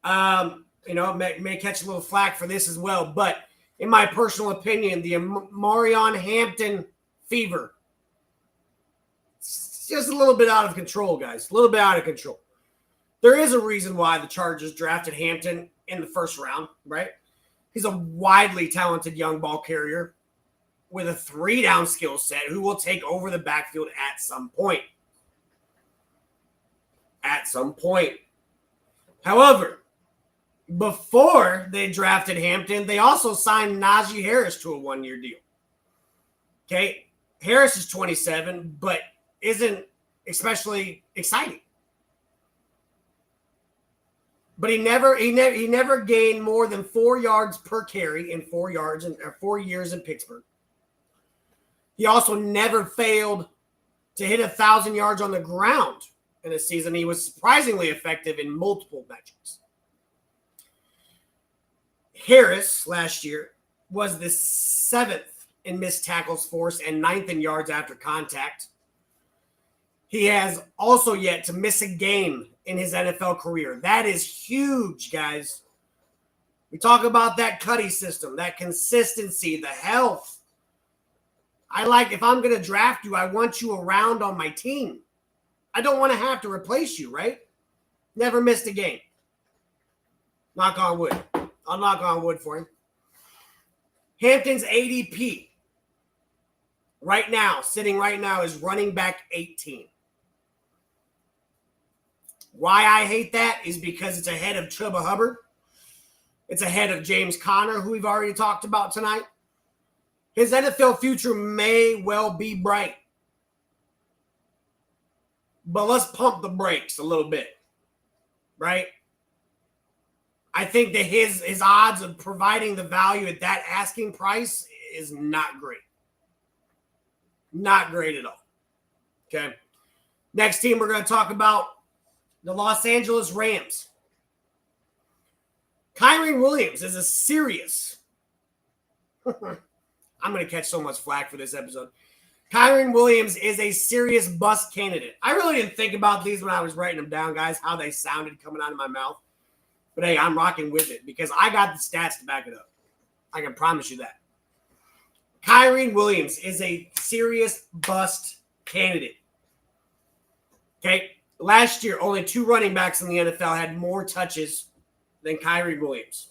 May catch a little flack for this as well, but in my personal opinion, the Marion Hampton fever, it's just a little bit out of control, guys. A little bit out of control. There is a reason why the Chargers drafted Hampton in the first round, right? He's a widely talented young ball carrier with a 3-down skill set who will take over the backfield at some point. At some point. However, before they drafted Hampton, they also signed Najee Harris to a 1-year deal. Okay? Harris is 27, but isn't especially exciting. But he never gained more than 4 yards per carry in 4 years in Pittsburgh. He also never failed to hit 1,000 yards on the ground in a season. He was surprisingly effective in multiple metrics. Harris last year was the 7th in missed tackles force and 9th in yards after contact. He has also yet to miss a game in his NFL career. That is huge, guys. We talk about that Cuddy system, that consistency, the health. If I'm going to draft you, I want you around on my team. I don't want to have to replace you, right? Never missed a game. Knock on wood. I'll knock on wood for him. Hampton's ADP sitting right now, is running back 18. Why I hate that is because it's ahead of Chuba Hubbard. It's ahead of James Conner, who we've already talked about tonight. His NFL future may well be bright. But let's pump the brakes a little bit, right? I think that his odds of providing the value at that asking price is not great. Not great at all. Okay. Next team we're going to talk about, the Los Angeles Rams. Kyren Williams is a serious. I'm going to catch so much flack for this episode. Kyren Williams is a serious bust candidate. I really didn't think about these when I was writing them down, guys, how they sounded coming out of my mouth. But hey, I'm rocking with it because I got the stats to back it up. I can promise you that. Kyren Williams is a serious bust candidate. Okay? Last year, only 2 running backs in the NFL had more touches than Kyren Williams.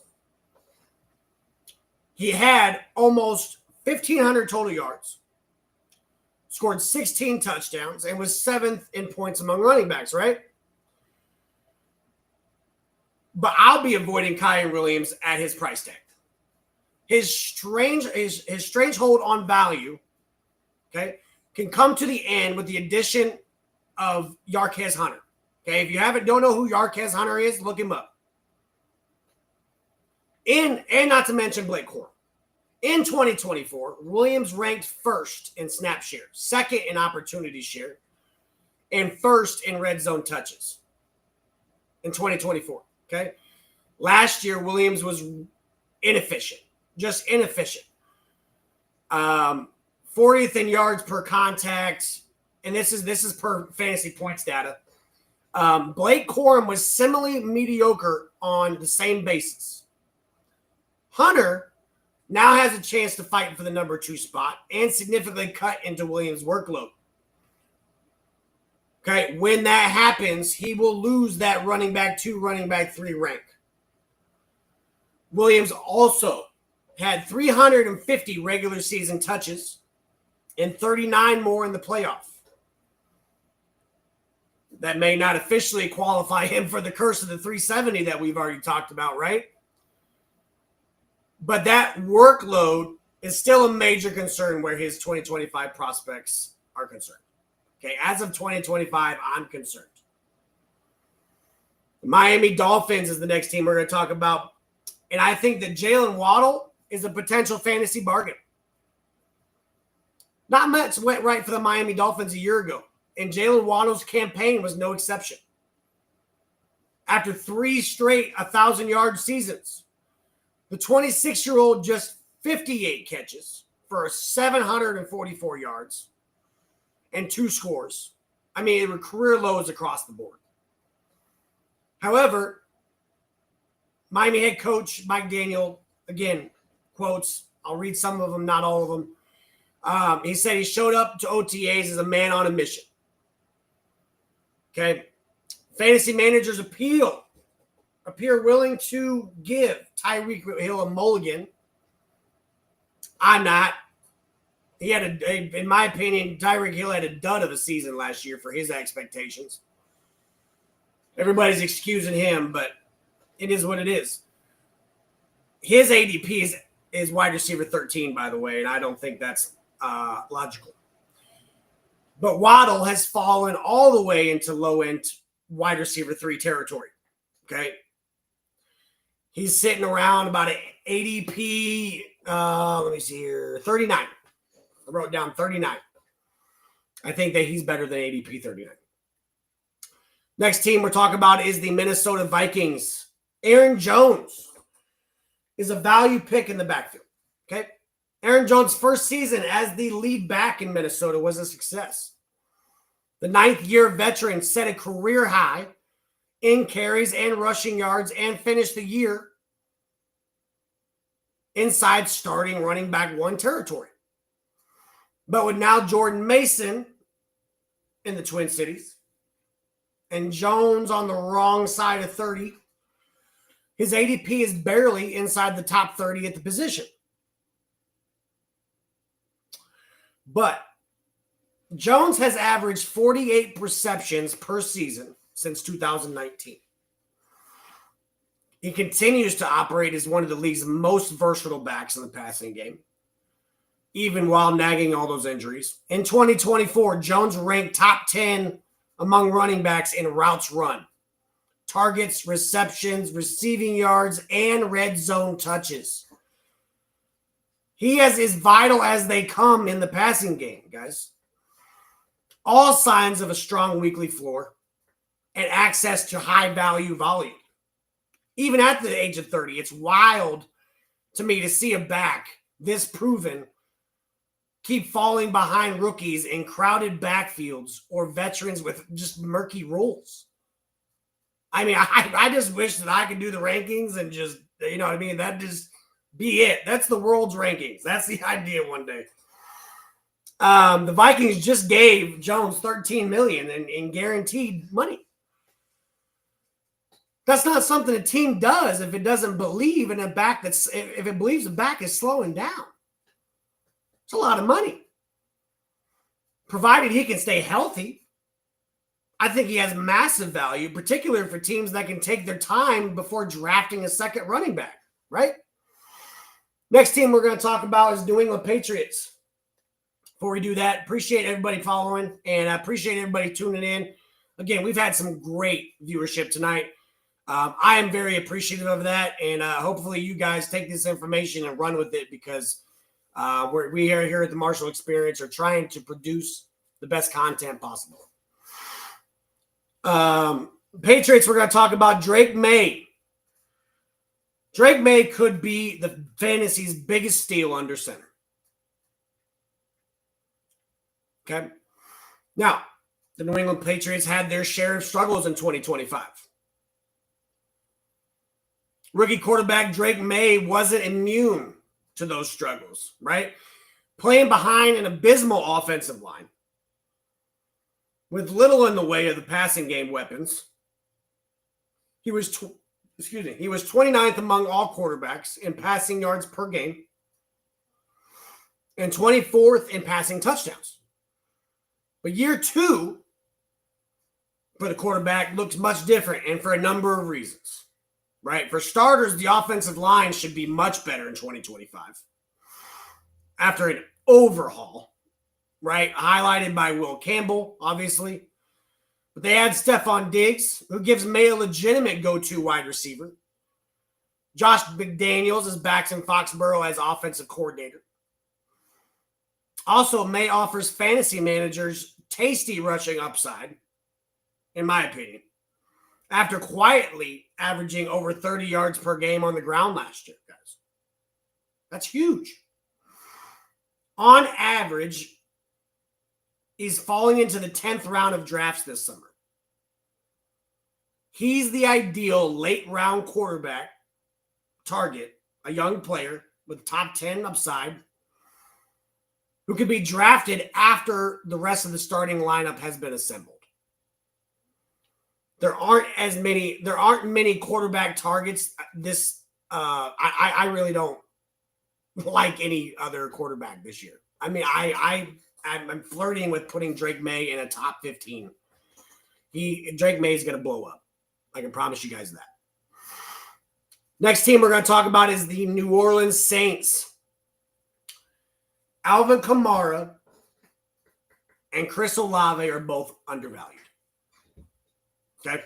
He had almost 1,500 total yards, scored 16 touchdowns, and was 7th in points among running backs, right? But I'll be avoiding Kyren Williams at his price tag. His strange hold on value, okay, can come to the end with the addition of Yarquez Hunter. Okay, if you don't know who Yarquez Hunter is, look him up. And not to mention Blake Corum. In 2024, Williams ranked 1st in snap share, 2nd in opportunity share, and 1st in red zone touches in 2024. Okay. Last year, Williams was inefficient, just inefficient. 40th in yards per contact, and this is per fantasy points data. Blake Corum was similarly mediocre on the same basis. Hunter now has a chance to fight for the number 2 spot and significantly cut into Williams' workload. Okay, when that happens, he will lose that running back 2, running back 3 rank. Williams also had 350 regular season touches and 39 more in the playoff. That may not officially qualify him for the curse of the 370 that we've already talked about, right? But that workload is still a major concern where his 2025 prospects are concerned. Okay, as of 2025, I'm concerned. The Miami Dolphins is the next team we're going to talk about. And I think that Jalen Waddle is a potential fantasy bargain. Not much went right for the Miami Dolphins a year ago. And Jalen Waddle's campaign was no exception. After 3 straight 1,000-yard seasons, the 26-year-old just 58 catches for 744 yards and 2 scores I mean, it were career lows across the board. However, Miami head coach Mike Daniel, again, quotes, I'll read some of them, not all of them. He said he showed up to OTAs as a man on a mission. Okay. Fantasy managers appear willing to give Tyreek Hill a mulligan. I'm not. He had in my opinion, Tyreek Hill had a dud of a season last year for his expectations. Everybody's excusing him, but it is what it is. His ADP is wide receiver 13, by the way, and I don't think that's logical. But Waddle has fallen all the way into low-end wide receiver 3 territory. Okay? He's sitting around about an ADP, let me see here, 39. I wrote down 39. I think that he's better than ADP 39. Next team we're talking about is the Minnesota Vikings. Aaron Jones is a value pick in the backfield. Okay? Aaron Jones' first season as the lead back in Minnesota was a success. The ninth-year veteran set a career high in carries and rushing yards and finished the year inside starting running back 1 territory. But with now Jordan Mason in the Twin Cities and Jones on the wrong side of 30, his ADP is barely inside the top 30 at the position. But Jones has averaged 48 receptions per season since 2019. He continues to operate as one of the league's most versatile backs in the passing game, even while nagging all those injuries. In 2024, Jones ranked top 10 among running backs in routes run, targets, receptions, receiving yards, and red zone touches. He is as vital as they come in the passing game, guys. All signs of a strong weekly floor and access to high-value volume. Even at the age of 30, it's wild to me to see a back this proven keep falling behind rookies in crowded backfields or veterans with just murky roles. I mean, I just wish that I could do the rankings and just, you know what I mean? That'd just be it. That's the world's rankings. That's the idea one day. The Vikings just gave Jones $13 million in guaranteed money. That's not something a team does if it doesn't believe in a back if it believes the back is slowing down. It's a lot of money. Provided he can stay healthy, I think he has massive value, particularly for teams that can take their time before drafting a second running back, right? Next team we're going to talk about is New England Patriots. Before we do that, appreciate everybody following, and I appreciate everybody tuning in. Again, we've had some great viewership tonight. I am very appreciative of that, and hopefully you guys take this information and run with it, because we are here at the Marshall Experience are trying to produce the best content possible. Patriots, we're going to talk about Drake May. Drake May could be the fantasy's biggest steal under center. Okay. Now, the New England Patriots had their share of struggles in 2025. Rookie quarterback Drake May wasn't immune to those struggles, right? Playing behind an abysmal offensive line with little in the way of the passing game weapons. He was 29th among all quarterbacks in passing yards per game and 24th in passing touchdowns. But year 2 for the quarterback looks much different, and for a number of reasons, right? For starters, the offensive line should be much better in 2025 after an overhaul, right? Highlighted by Will Campbell, obviously. But they had Stephon Diggs, who gives May a legitimate go-to wide receiver. Josh McDaniels is back in Foxborough as offensive coordinator. Also, May offers fantasy managers tasty rushing upside, in my opinion, after quietly averaging over 30 yards per game on the ground last year, guys. That's huge. On average, is falling into the 10th round of drafts this summer. He's the ideal late round quarterback target, a young player with top 10 upside who could be drafted after the rest of the starting lineup has been assembled. There aren't many quarterback targets this I really don't like any other quarterback this year. I mean, I'm flirting with putting Drake May in a top 15. Drake May is going to blow up. I can promise you guys that. Next team we're going to talk about is the New Orleans Saints. Alvin Kamara and Chris Olave are both undervalued. Okay?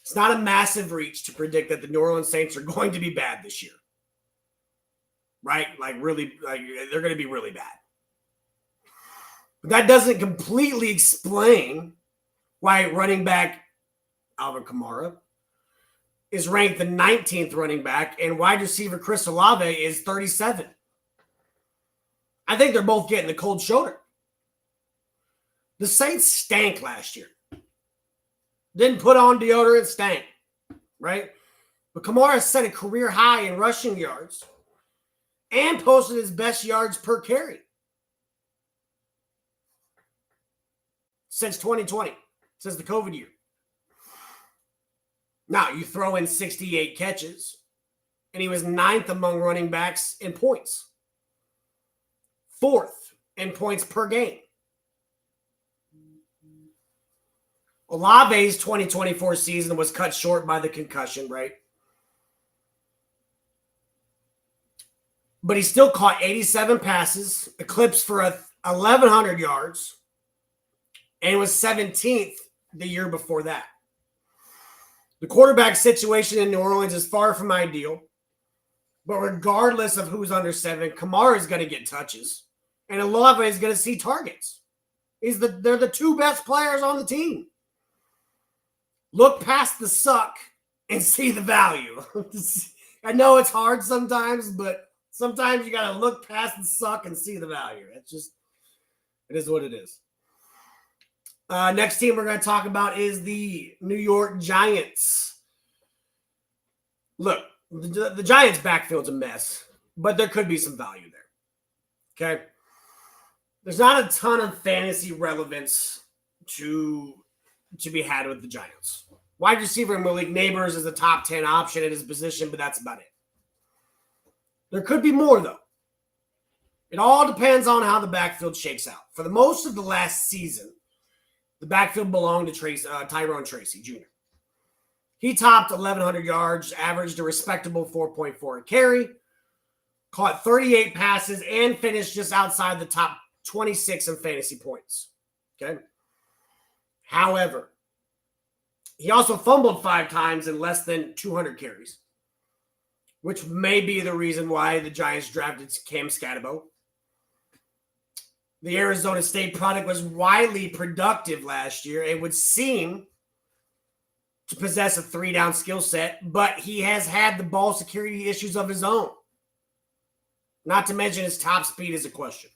It's not a massive reach to predict that the New Orleans Saints are going to be bad this year. Right? They're going to be really bad. But that doesn't completely explain why running back Alvin Kamara is ranked the 19th running back and wide receiver Chris Olave is 37. I think they're both getting the cold shoulder. The Saints stank last year. Didn't put on deodorant, stank, right? But Kamara set a career high in rushing yards and posted his best yards per carry since 2020, since the COVID year. Now, you throw in 68 catches, and he was 9th among running backs in points. 4th in points per game. Olave's 2024 season was cut short by the concussion, right? But he still caught 87 passes, eclipsed for 1,100 yards, and was 17th the year before that. The quarterback situation in New Orleans is far from ideal, but regardless of who's under 7, Kamara is going to get touches, and Olave is going to see targets. They're the two best players on the team. Look past the suck and see the value. I know it's hard sometimes, but sometimes you got to look past the suck and see the value. It is what it is. Next team we're going to talk about is the New York Giants. Look, the Giants' backfield's a mess, but there could be some value there. Okay? There's not a ton of fantasy relevance to be had with the Giants. Wide receiver Malik Neighbors is a top 10 option at his position, but that's about it. There could be more, though. It all depends on how the backfield shakes out. For the most of the last season, the backfield belonged to Tyrone Tracy Jr. He topped 1,100 yards, averaged a respectable 4.4 a carry, caught 38 passes, and finished just outside the top 26 in fantasy points. Okay? However, he also fumbled 5 times in less than 200 carries, which may be the reason why the Giants drafted Cam Scatabo. The Arizona State product was widely productive last year. It would seem to possess a 3-down skill set, but he has had the ball security issues of his own. Not to mention his top speed is a question.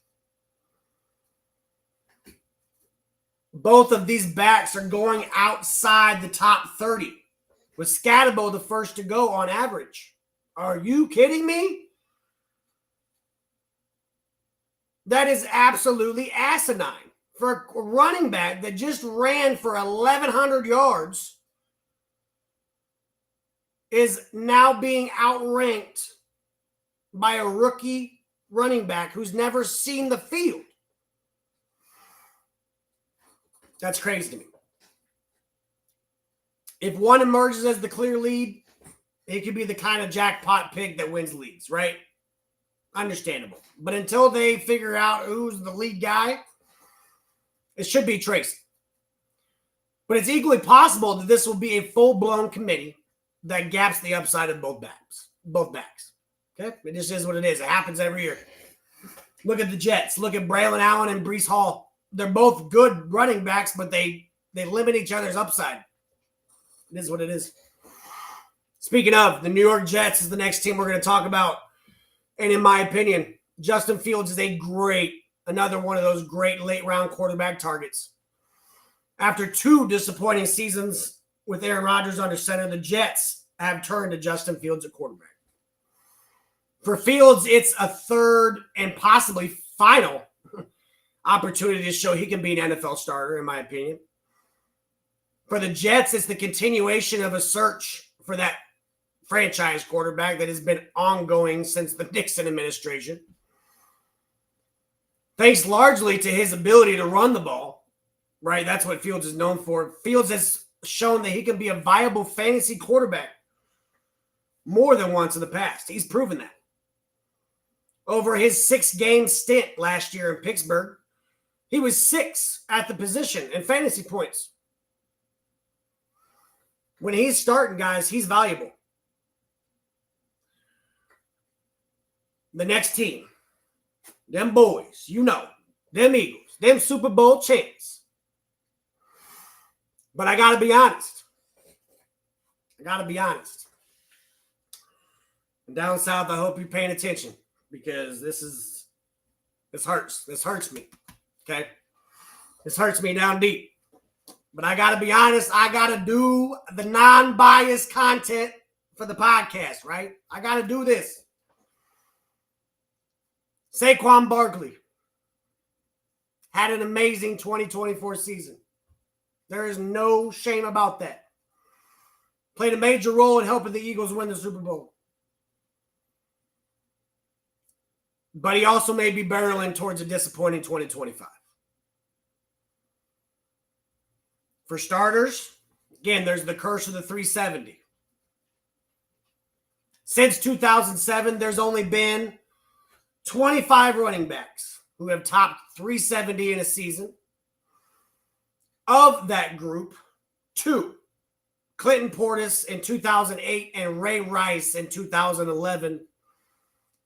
Both of these backs are going outside the top 30, with Scatabo the first to go on average. Are you kidding me? That is absolutely asinine. For a running back that just ran for 1,100 yards is now being outranked by a rookie running back who's never seen the field. That's crazy to me. If one emerges as the clear lead, it could be the kind of jackpot pick that wins leagues, right? Understandable. But until they figure out who's the lead guy, it should be Tracy. But it's equally possible that this will be a full-blown committee that gaps the upside of both backs. Okay? It just is what it is. It happens every year. Look at the Jets. Look at Braylon Allen and Breece Hall. They're both good running backs, but they limit each other's upside. It is what it is. Speaking of, the New York Jets is the next team we're going to talk about. And in my opinion, Justin Fields is a great another one of those great late-round quarterback targets. After 2 disappointing seasons with Aaron Rodgers under center, the Jets have turned to Justin Fields at quarterback. For Fields, it's a third and possibly final opportunity to show he can be an NFL starter, in my opinion. For the Jets, it's the continuation of a search for that franchise quarterback that has been ongoing since the Nixon administration. Thanks largely to his ability to run the ball, right? That's what Fields is known for. Fields has shown that he can be a viable fantasy quarterback more than once in the past. He's proven that. Over his 6-game stint last year in Pittsburgh, he was 6th at the position in fantasy points. When he's starting, guys, he's valuable. The next team, them boys, them Eagles, them Super Bowl champs. But I got to be honest. And down south, I hope you're paying attention because this hurts. This hurts me. Okay? This hurts me down deep. But I got to be honest. I got to do the non-biased content for the podcast, right? I got to do this. Saquon Barkley had an amazing 2024 season. There is no shame about that. Played a major role in helping the Eagles win the Super Bowl. But he also may be barreling towards a disappointing 2025. For starters, again, there's the curse of the 370. Since 2007, there's only been 25 running backs who have topped 370 in a season. Of that group, 2, Clinton Portis in 2008 and Ray Rice in 2011,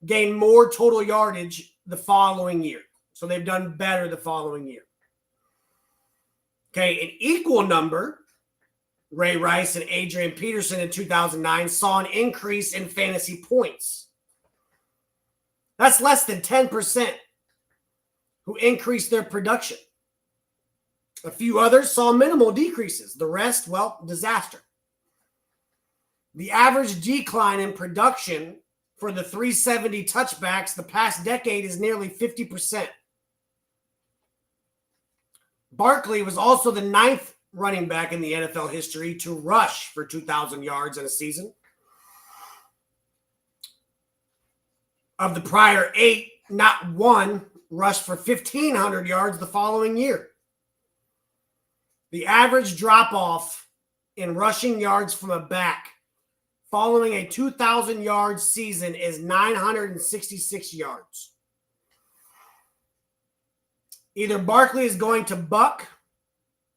gained more total yardage the following year. So they've done better the following year. Okay, an equal number, Ray Rice and Adrian Peterson in 2009, saw an increase in fantasy points. That's less than 10% who increased their production. A few others saw minimal decreases. The rest, well, disaster. The average decline in production for the 370 touchbacks the past decade is nearly 50%. Barkley was also the 9th running back in the NFL history to rush for 2,000 yards in a season. Of the prior 8, not one rushed for 1,500 yards the following year. The average drop-off in rushing yards from a back following a 2,000-yard season is 966 yards. Either Barkley is going to buck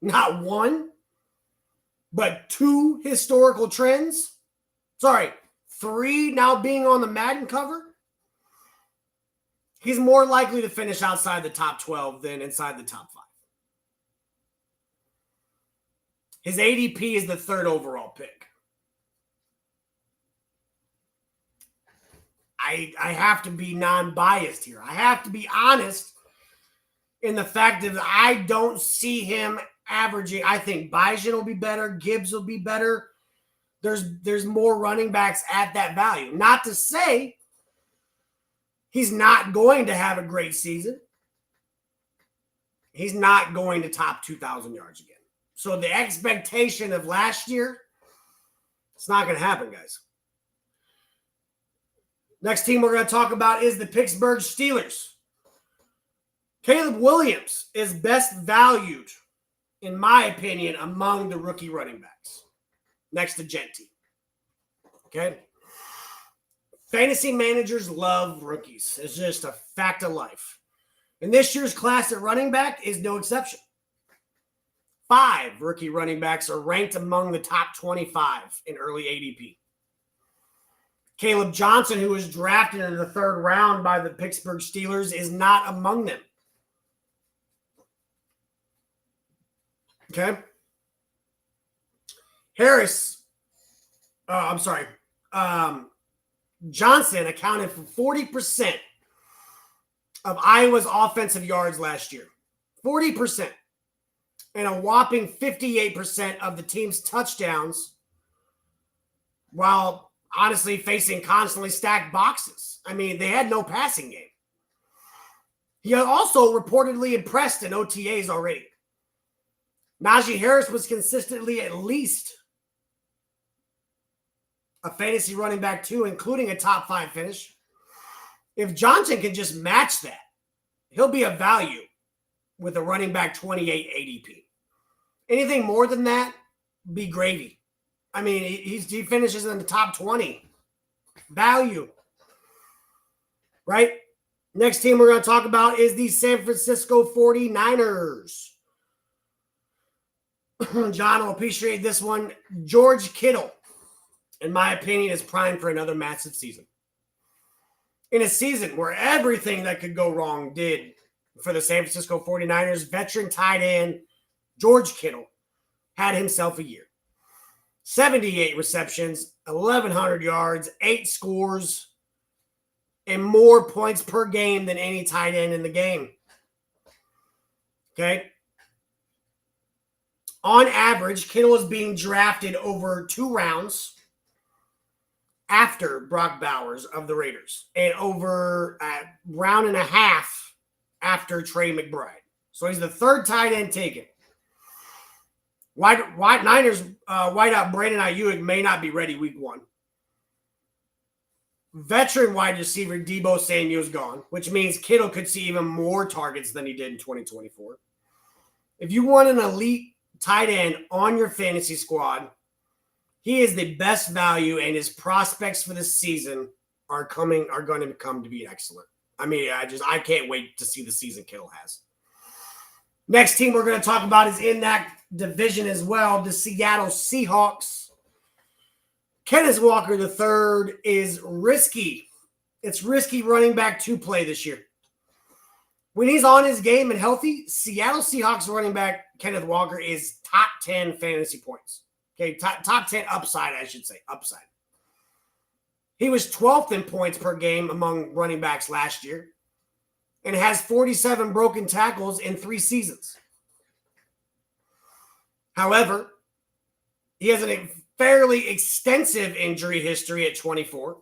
not 1, but 2 historical trends. 3 now being on the Madden cover. He's more likely to finish outside the top 12 than inside the top 5. His ADP is the 3rd overall pick. I have to be non-biased here. I have to be honest in the fact that I don't see him averaging. I think Bijan will be better. Gibbs will be better. There's more running backs at that value. Not to say he's not going to have a great season. He's not going to top 2,000 yards again. So the expectation of last year, it's not going to happen, guys. Next team we're going to talk about is the Pittsburgh Steelers. Caleb Williams is best valued, in my opinion, among the rookie running backs, next to Gentry. Okay? Fantasy managers love rookies. It's just a fact of life. And this year's class at running back is no exception. 5 rookie running backs are ranked among the top 25 in early ADP. Caleb Johnson, who was drafted in the 3rd round by the Pittsburgh Steelers, is not among them. Okay? Johnson accounted for 40% of Iowa's offensive yards last year. 40%. And a whopping 58% of the team's touchdowns, while honestly facing constantly stacked boxes. I mean, they had no passing game. He also reportedly impressed in OTAs already. Najee Harris was consistently at least a fantasy running back too, including a top 5 finish. If Johnson can just match that, he'll be a value with a running back 28 ADP. Anything more than that, be gravy. I mean, he finishes in the top 20. Value. Right? Next team we're going to talk about is the San Francisco 49ers. John will appreciate this one. George Kittle, in my opinion, is primed for another massive season. In a season where everything that could go wrong did for the San Francisco 49ers, veteran tight end George Kittle had himself a year. 78 receptions, 1,100 yards, 8 scores, and more points per game than any tight end in the game. Okay? On average, Kittle is being drafted over 2 rounds after Brock Bowers of the Raiders and over a round and a half after Trey McBride. So he's the 3rd tight end taken. Niners wideout Brandon Ayuk may not be ready week 1. Veteran wide receiver Deebo Samuel's gone, which means Kittle could see even more targets than he did in 2024. If you want an elite tight end on your fantasy squad, he is the best value, and his prospects for this season are going to come to be excellent. I mean, I can't wait to see the season Kittle has. Next team we're going to talk about is in that division as well, the Seattle Seahawks. Kenneth Walker III is risky. It's risky running back 2 play this year. When he's on his game and healthy, Seattle Seahawks running back Kenneth Walker is top 10 fantasy points. Okay, top 10 upside, I should say, upside. He was 12th in points per game among running backs last year and has 47 broken tackles in 3 seasons. However, he has a fairly extensive injury history at 24.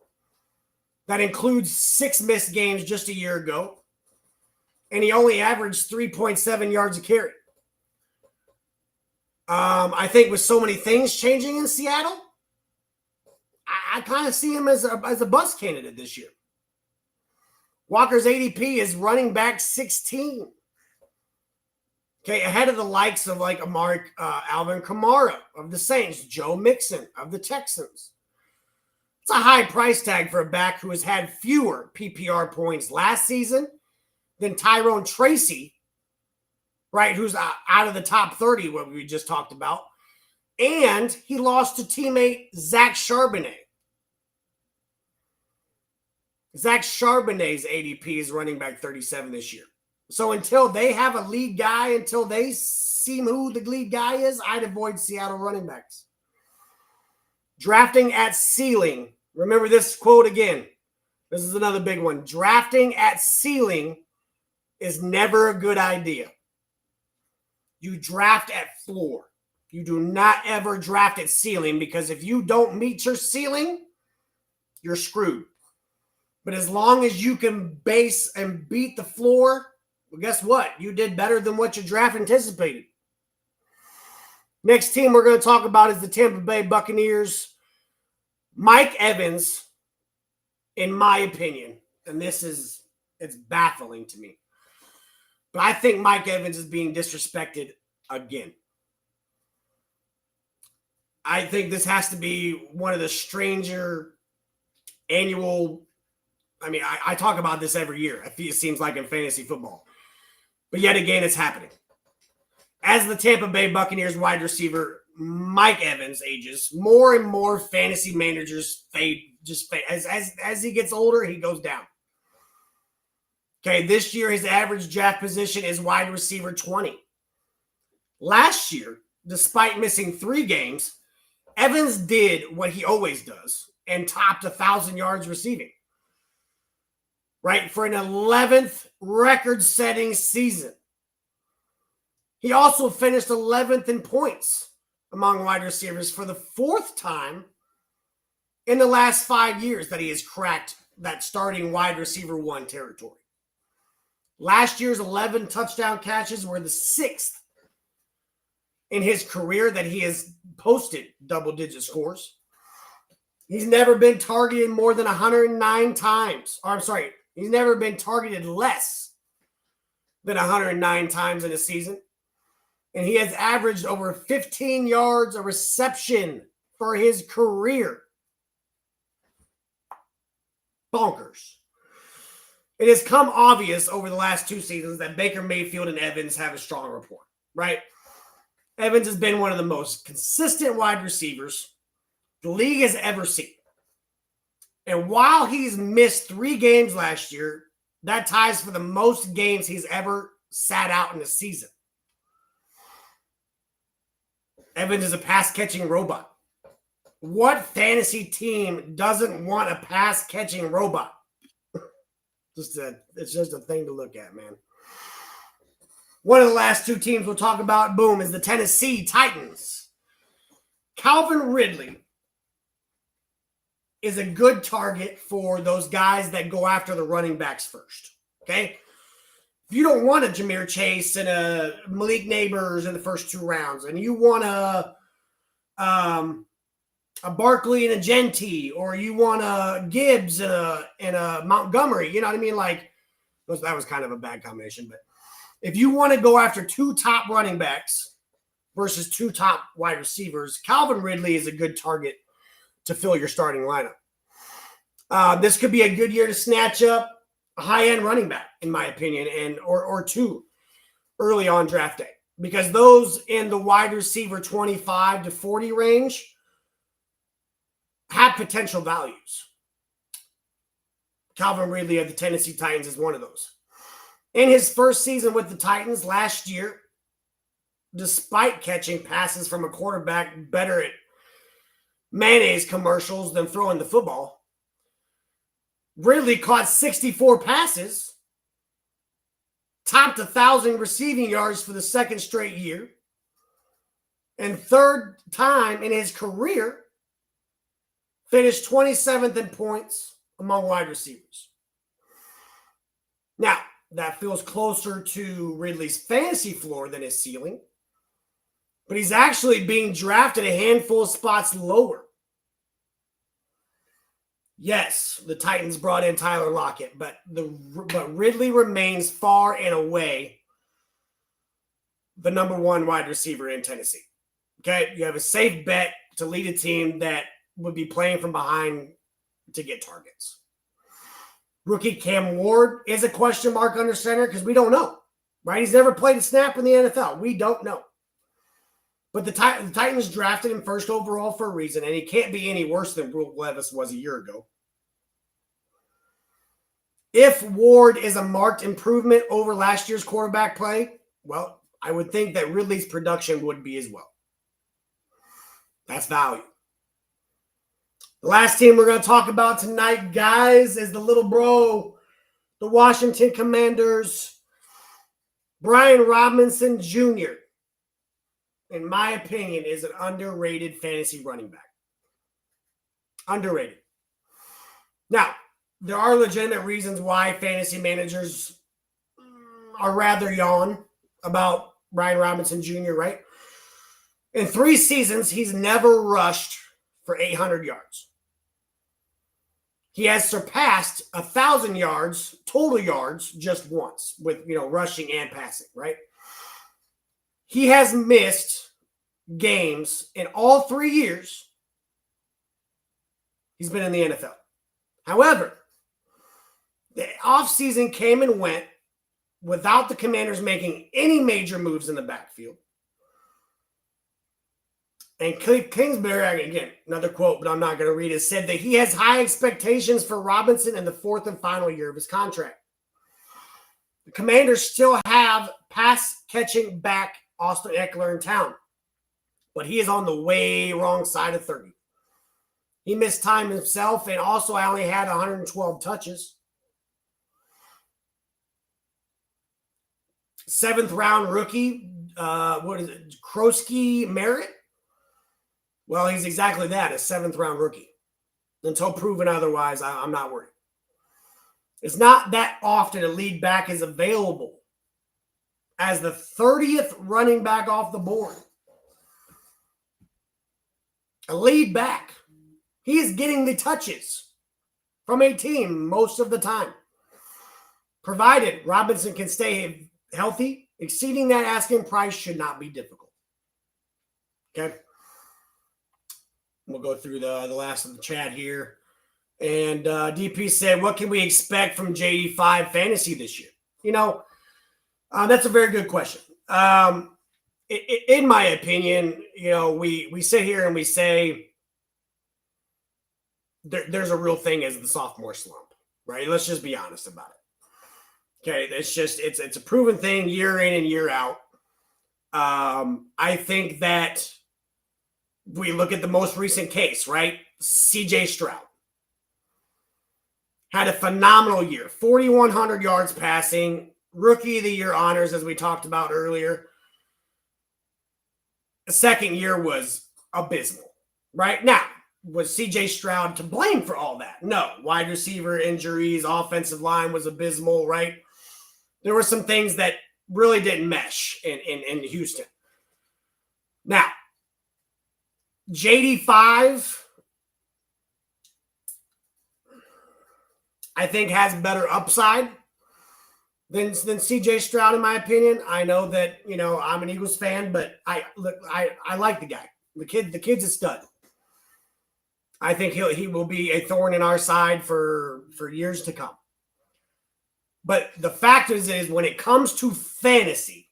That includes 6 missed games just a year ago, and he only averaged 3.7 yards a carry. I think with so many things changing in Seattle, I kind of see him as a bust candidate this year. Walker's ADP is running back 16. Okay, ahead of the likes of like Alvin Kamara of the Saints, Joe Mixon of the Texans. It's a high price tag for a back who has had fewer PPR points last season than Tyrone Tracy, right, who's out of the top 30, what we just talked about. And he lost to teammate Zach Charbonnet. Zach Charbonnet's ADP is running back 37 this year. So until they have a lead guy, until they see who the lead guy is, I'd avoid Seattle running backs. Drafting at ceiling. Remember this quote again. This is another big one. Drafting at ceiling is never a good idea. You draft at floor. You do not ever draft at ceiling, because if you don't meet your ceiling, you're screwed. But as long as you can base and beat the floor, well, guess what? You did better than what your draft anticipated. Next team we're going to talk about is the Tampa Bay Buccaneers. Mike Evans, in my opinion, and it's baffling to me, but I think Mike Evans is being disrespected again. I think this has to be one of the stranger annual. I mean, I talk about this every year. It seems like in fantasy football. But yet again, it's happening. As the Tampa Bay Buccaneers wide receiver, Mike Evans ages, more and more fantasy managers fade. As he gets older, he goes down. Okay, this year his average draft position is wide receiver 20. Last year, despite missing 3 games, Evans did what he always does and topped 1,000 yards receiving. right, for an 11th record-setting season. He also finished 11th in points among wide receivers for the 4th time in the last 5 years that he has cracked that starting wide receiver 1 territory. Last year's 11 touchdown catches were the 6th in his career that he has posted double-digit scores. He's never been targeted more than 109 times. He's never been targeted less than 109 times in a season. And he has averaged over 15 yards a reception for his career. Bonkers. It has come obvious over the last 2 seasons that Baker Mayfield and Evans have a strong rapport, right? Evans has been one of the most consistent wide receivers the league has ever seen. And while he's missed 3 games last year, that ties for the most games he's ever sat out in a season. Evans is a pass-catching robot. What fantasy team doesn't want a pass-catching robot? It's just a thing to look at, man. One of the last 2 teams we'll talk about, boom, is the Tennessee Titans. Calvin Ridley is a good target for those guys that go after the running backs first, okay? If you don't want a Jahmyr Chase and a Malik Neighbors in the first 2 rounds, and you want a Barkley and a Genty, or you want a Gibbs and a Montgomery, you know what I mean? Like, that was kind of a bad combination, but if you want to go after 2 top running backs versus 2 top wide receivers, Calvin Ridley is a good target to fill your starting lineup. This could be a good year to snatch up a high-end running back, in my opinion, or 2 early on draft day, because those in the wide receiver 25 to 40 range have potential values. Calvin Ridley of the Tennessee Titans is one of those. In his first season with the Titans last year, despite catching passes from a quarterback better at mayonnaise commercials than throwing the football, Ridley caught 64 passes, topped 1,000 receiving yards for the 2nd straight year, and 3rd time in his career, finished 27th in points among wide receivers. Now, that feels closer to Ridley's fantasy floor than his ceiling, but he's actually being drafted a handful of spots lower. Yes, the Titans brought in Tyler Lockett, but Ridley remains far and away the number 1 wide receiver in Tennessee. Okay, you have a safe bet to lead a team that would be playing from behind to get targets. Rookie Cam Ward is a question mark under center because we don't know, right? He's never played a snap in the NFL. We don't know. But the Titans drafted him 1st overall for a reason, and he can't be any worse than Will Levis was a year ago. If Ward is a marked improvement over last year's quarterback play, well, I would think that Ridley's production would be as well. That's value. The last team we're going to talk about tonight, guys, is the little bro, the Washington Commanders. Brian Robinson Jr., in my opinion, is an underrated fantasy running back. Underrated. Now, there are legitimate reasons why fantasy managers are rather yawn about Brian Robinson Jr., right? In 3 seasons, he's never rushed for 800 yards. He has surpassed 1,000 yards, total yards, just once with, rushing and passing, right? He has missed games in all 3 years he's been in the NFL. However, the offseason came and went without the Commanders making any major moves in the backfield. And Cliff Kingsbury, again, another quote, but I'm not going to read it, said that he has high expectations for Robinson in the 4th and final year of his contract. The Commanders still have pass-catching back Austin Eckler in town, but he is on the way wrong side of 30. He missed time himself, and also I only had 112 touches. 7th round rookie, what is it, Krosky Merritt? Well, he's exactly that, a 7th round rookie. Until proven otherwise, I'm not worried. It's not that often a lead back is available as the 30th running back off the board. A lead back. He is getting the touches from a team most of the time. Provided Robinson can stay healthy, exceeding that asking price should not be difficult. Okay. We'll go through the last of the chat here. And DP said, what can we expect from JD5 fantasy this year? That's a very good question. In my opinion, we sit here and we say there's a real thing as the sophomore slump, right? Let's just be honest about it. Okay, it's a proven thing year in and year out. I think that we look at the most recent case, right? CJ Stroud had a phenomenal year, 4,100 yards passing, rookie of the year honors, as we talked about earlier. The second year was abysmal, right? Now, was CJ Stroud to blame for all that? No. Wide receiver injuries, offensive line was abysmal, right? There were some things that really didn't mesh in Houston. Now, JD5, I think, has better upside than CJ Stroud, in my opinion. I know that, I'm an Eagles fan, but I like the guy. The kid's a stud. I think he will be a thorn in our side for years to come. But the fact is when it comes to fantasy,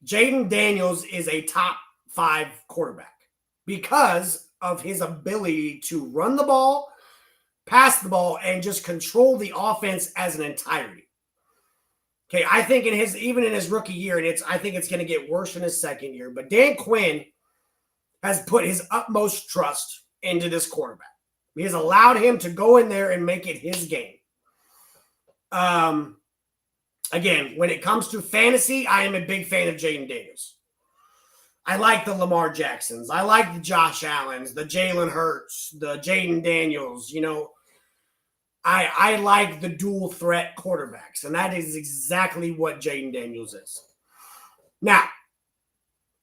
Jaden Daniels is a top 5 quarterback because of his ability to run the ball, pass the ball, and just control the offense as an entirety. Okay, I think even in his rookie year, and I think it's going to get worse in his second year, but Dan Quinn has put his utmost trust into this quarterback. He has allowed him to go in there and make it his game. Again, when it comes to fantasy, I am a big fan of Jaden Daniels. I like the Lamar Jacksons. I like the Josh Allens, the Jalen Hurts, the Jaden Daniels. I like the dual threat quarterbacks, and that is exactly what Jaden Daniels is. Now,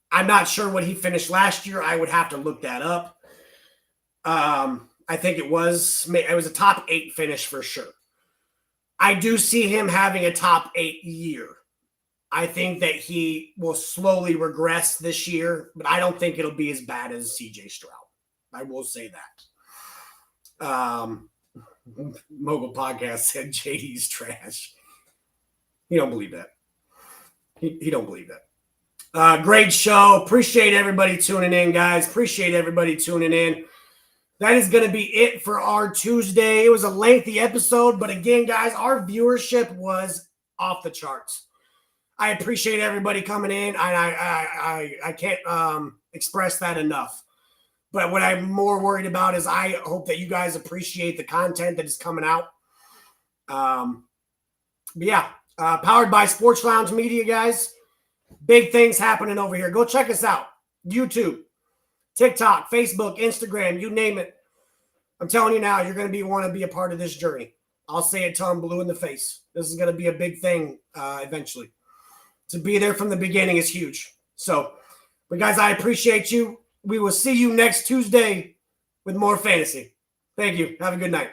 I'm not sure what he finished last year. I would have to look that up. I think it was a top 8 finish for sure. I do see him having a top 8 year. I think that he will slowly regress this year, but I don't think it'll be as bad as CJ Stroud. I will say that. Mogul Podcast said JD's trash. He don't believe that. He don't believe that. Great show. Appreciate everybody tuning in, guys. Appreciate everybody tuning in. That is going to be it for our Tuesday. It was a lengthy episode, but again, guys, our viewership was off the charts. I appreciate everybody coming in, and I can't express that enough. But what I'm more worried about is I hope that you guys appreciate the content that is coming out. But yeah, powered by Sports Lounge Media, guys. Big things happening over here. Go check us out. YouTube, TikTok, Facebook, Instagram, you name it. I'm telling you now, you're going to want to be a part of this journey. I'll say it till I'm blue in the face. This is going to be a big thing eventually. To be there from the beginning is huge. So, but guys, I appreciate you. We will see you next Tuesday with more fantasy. Thank you. Have a good night.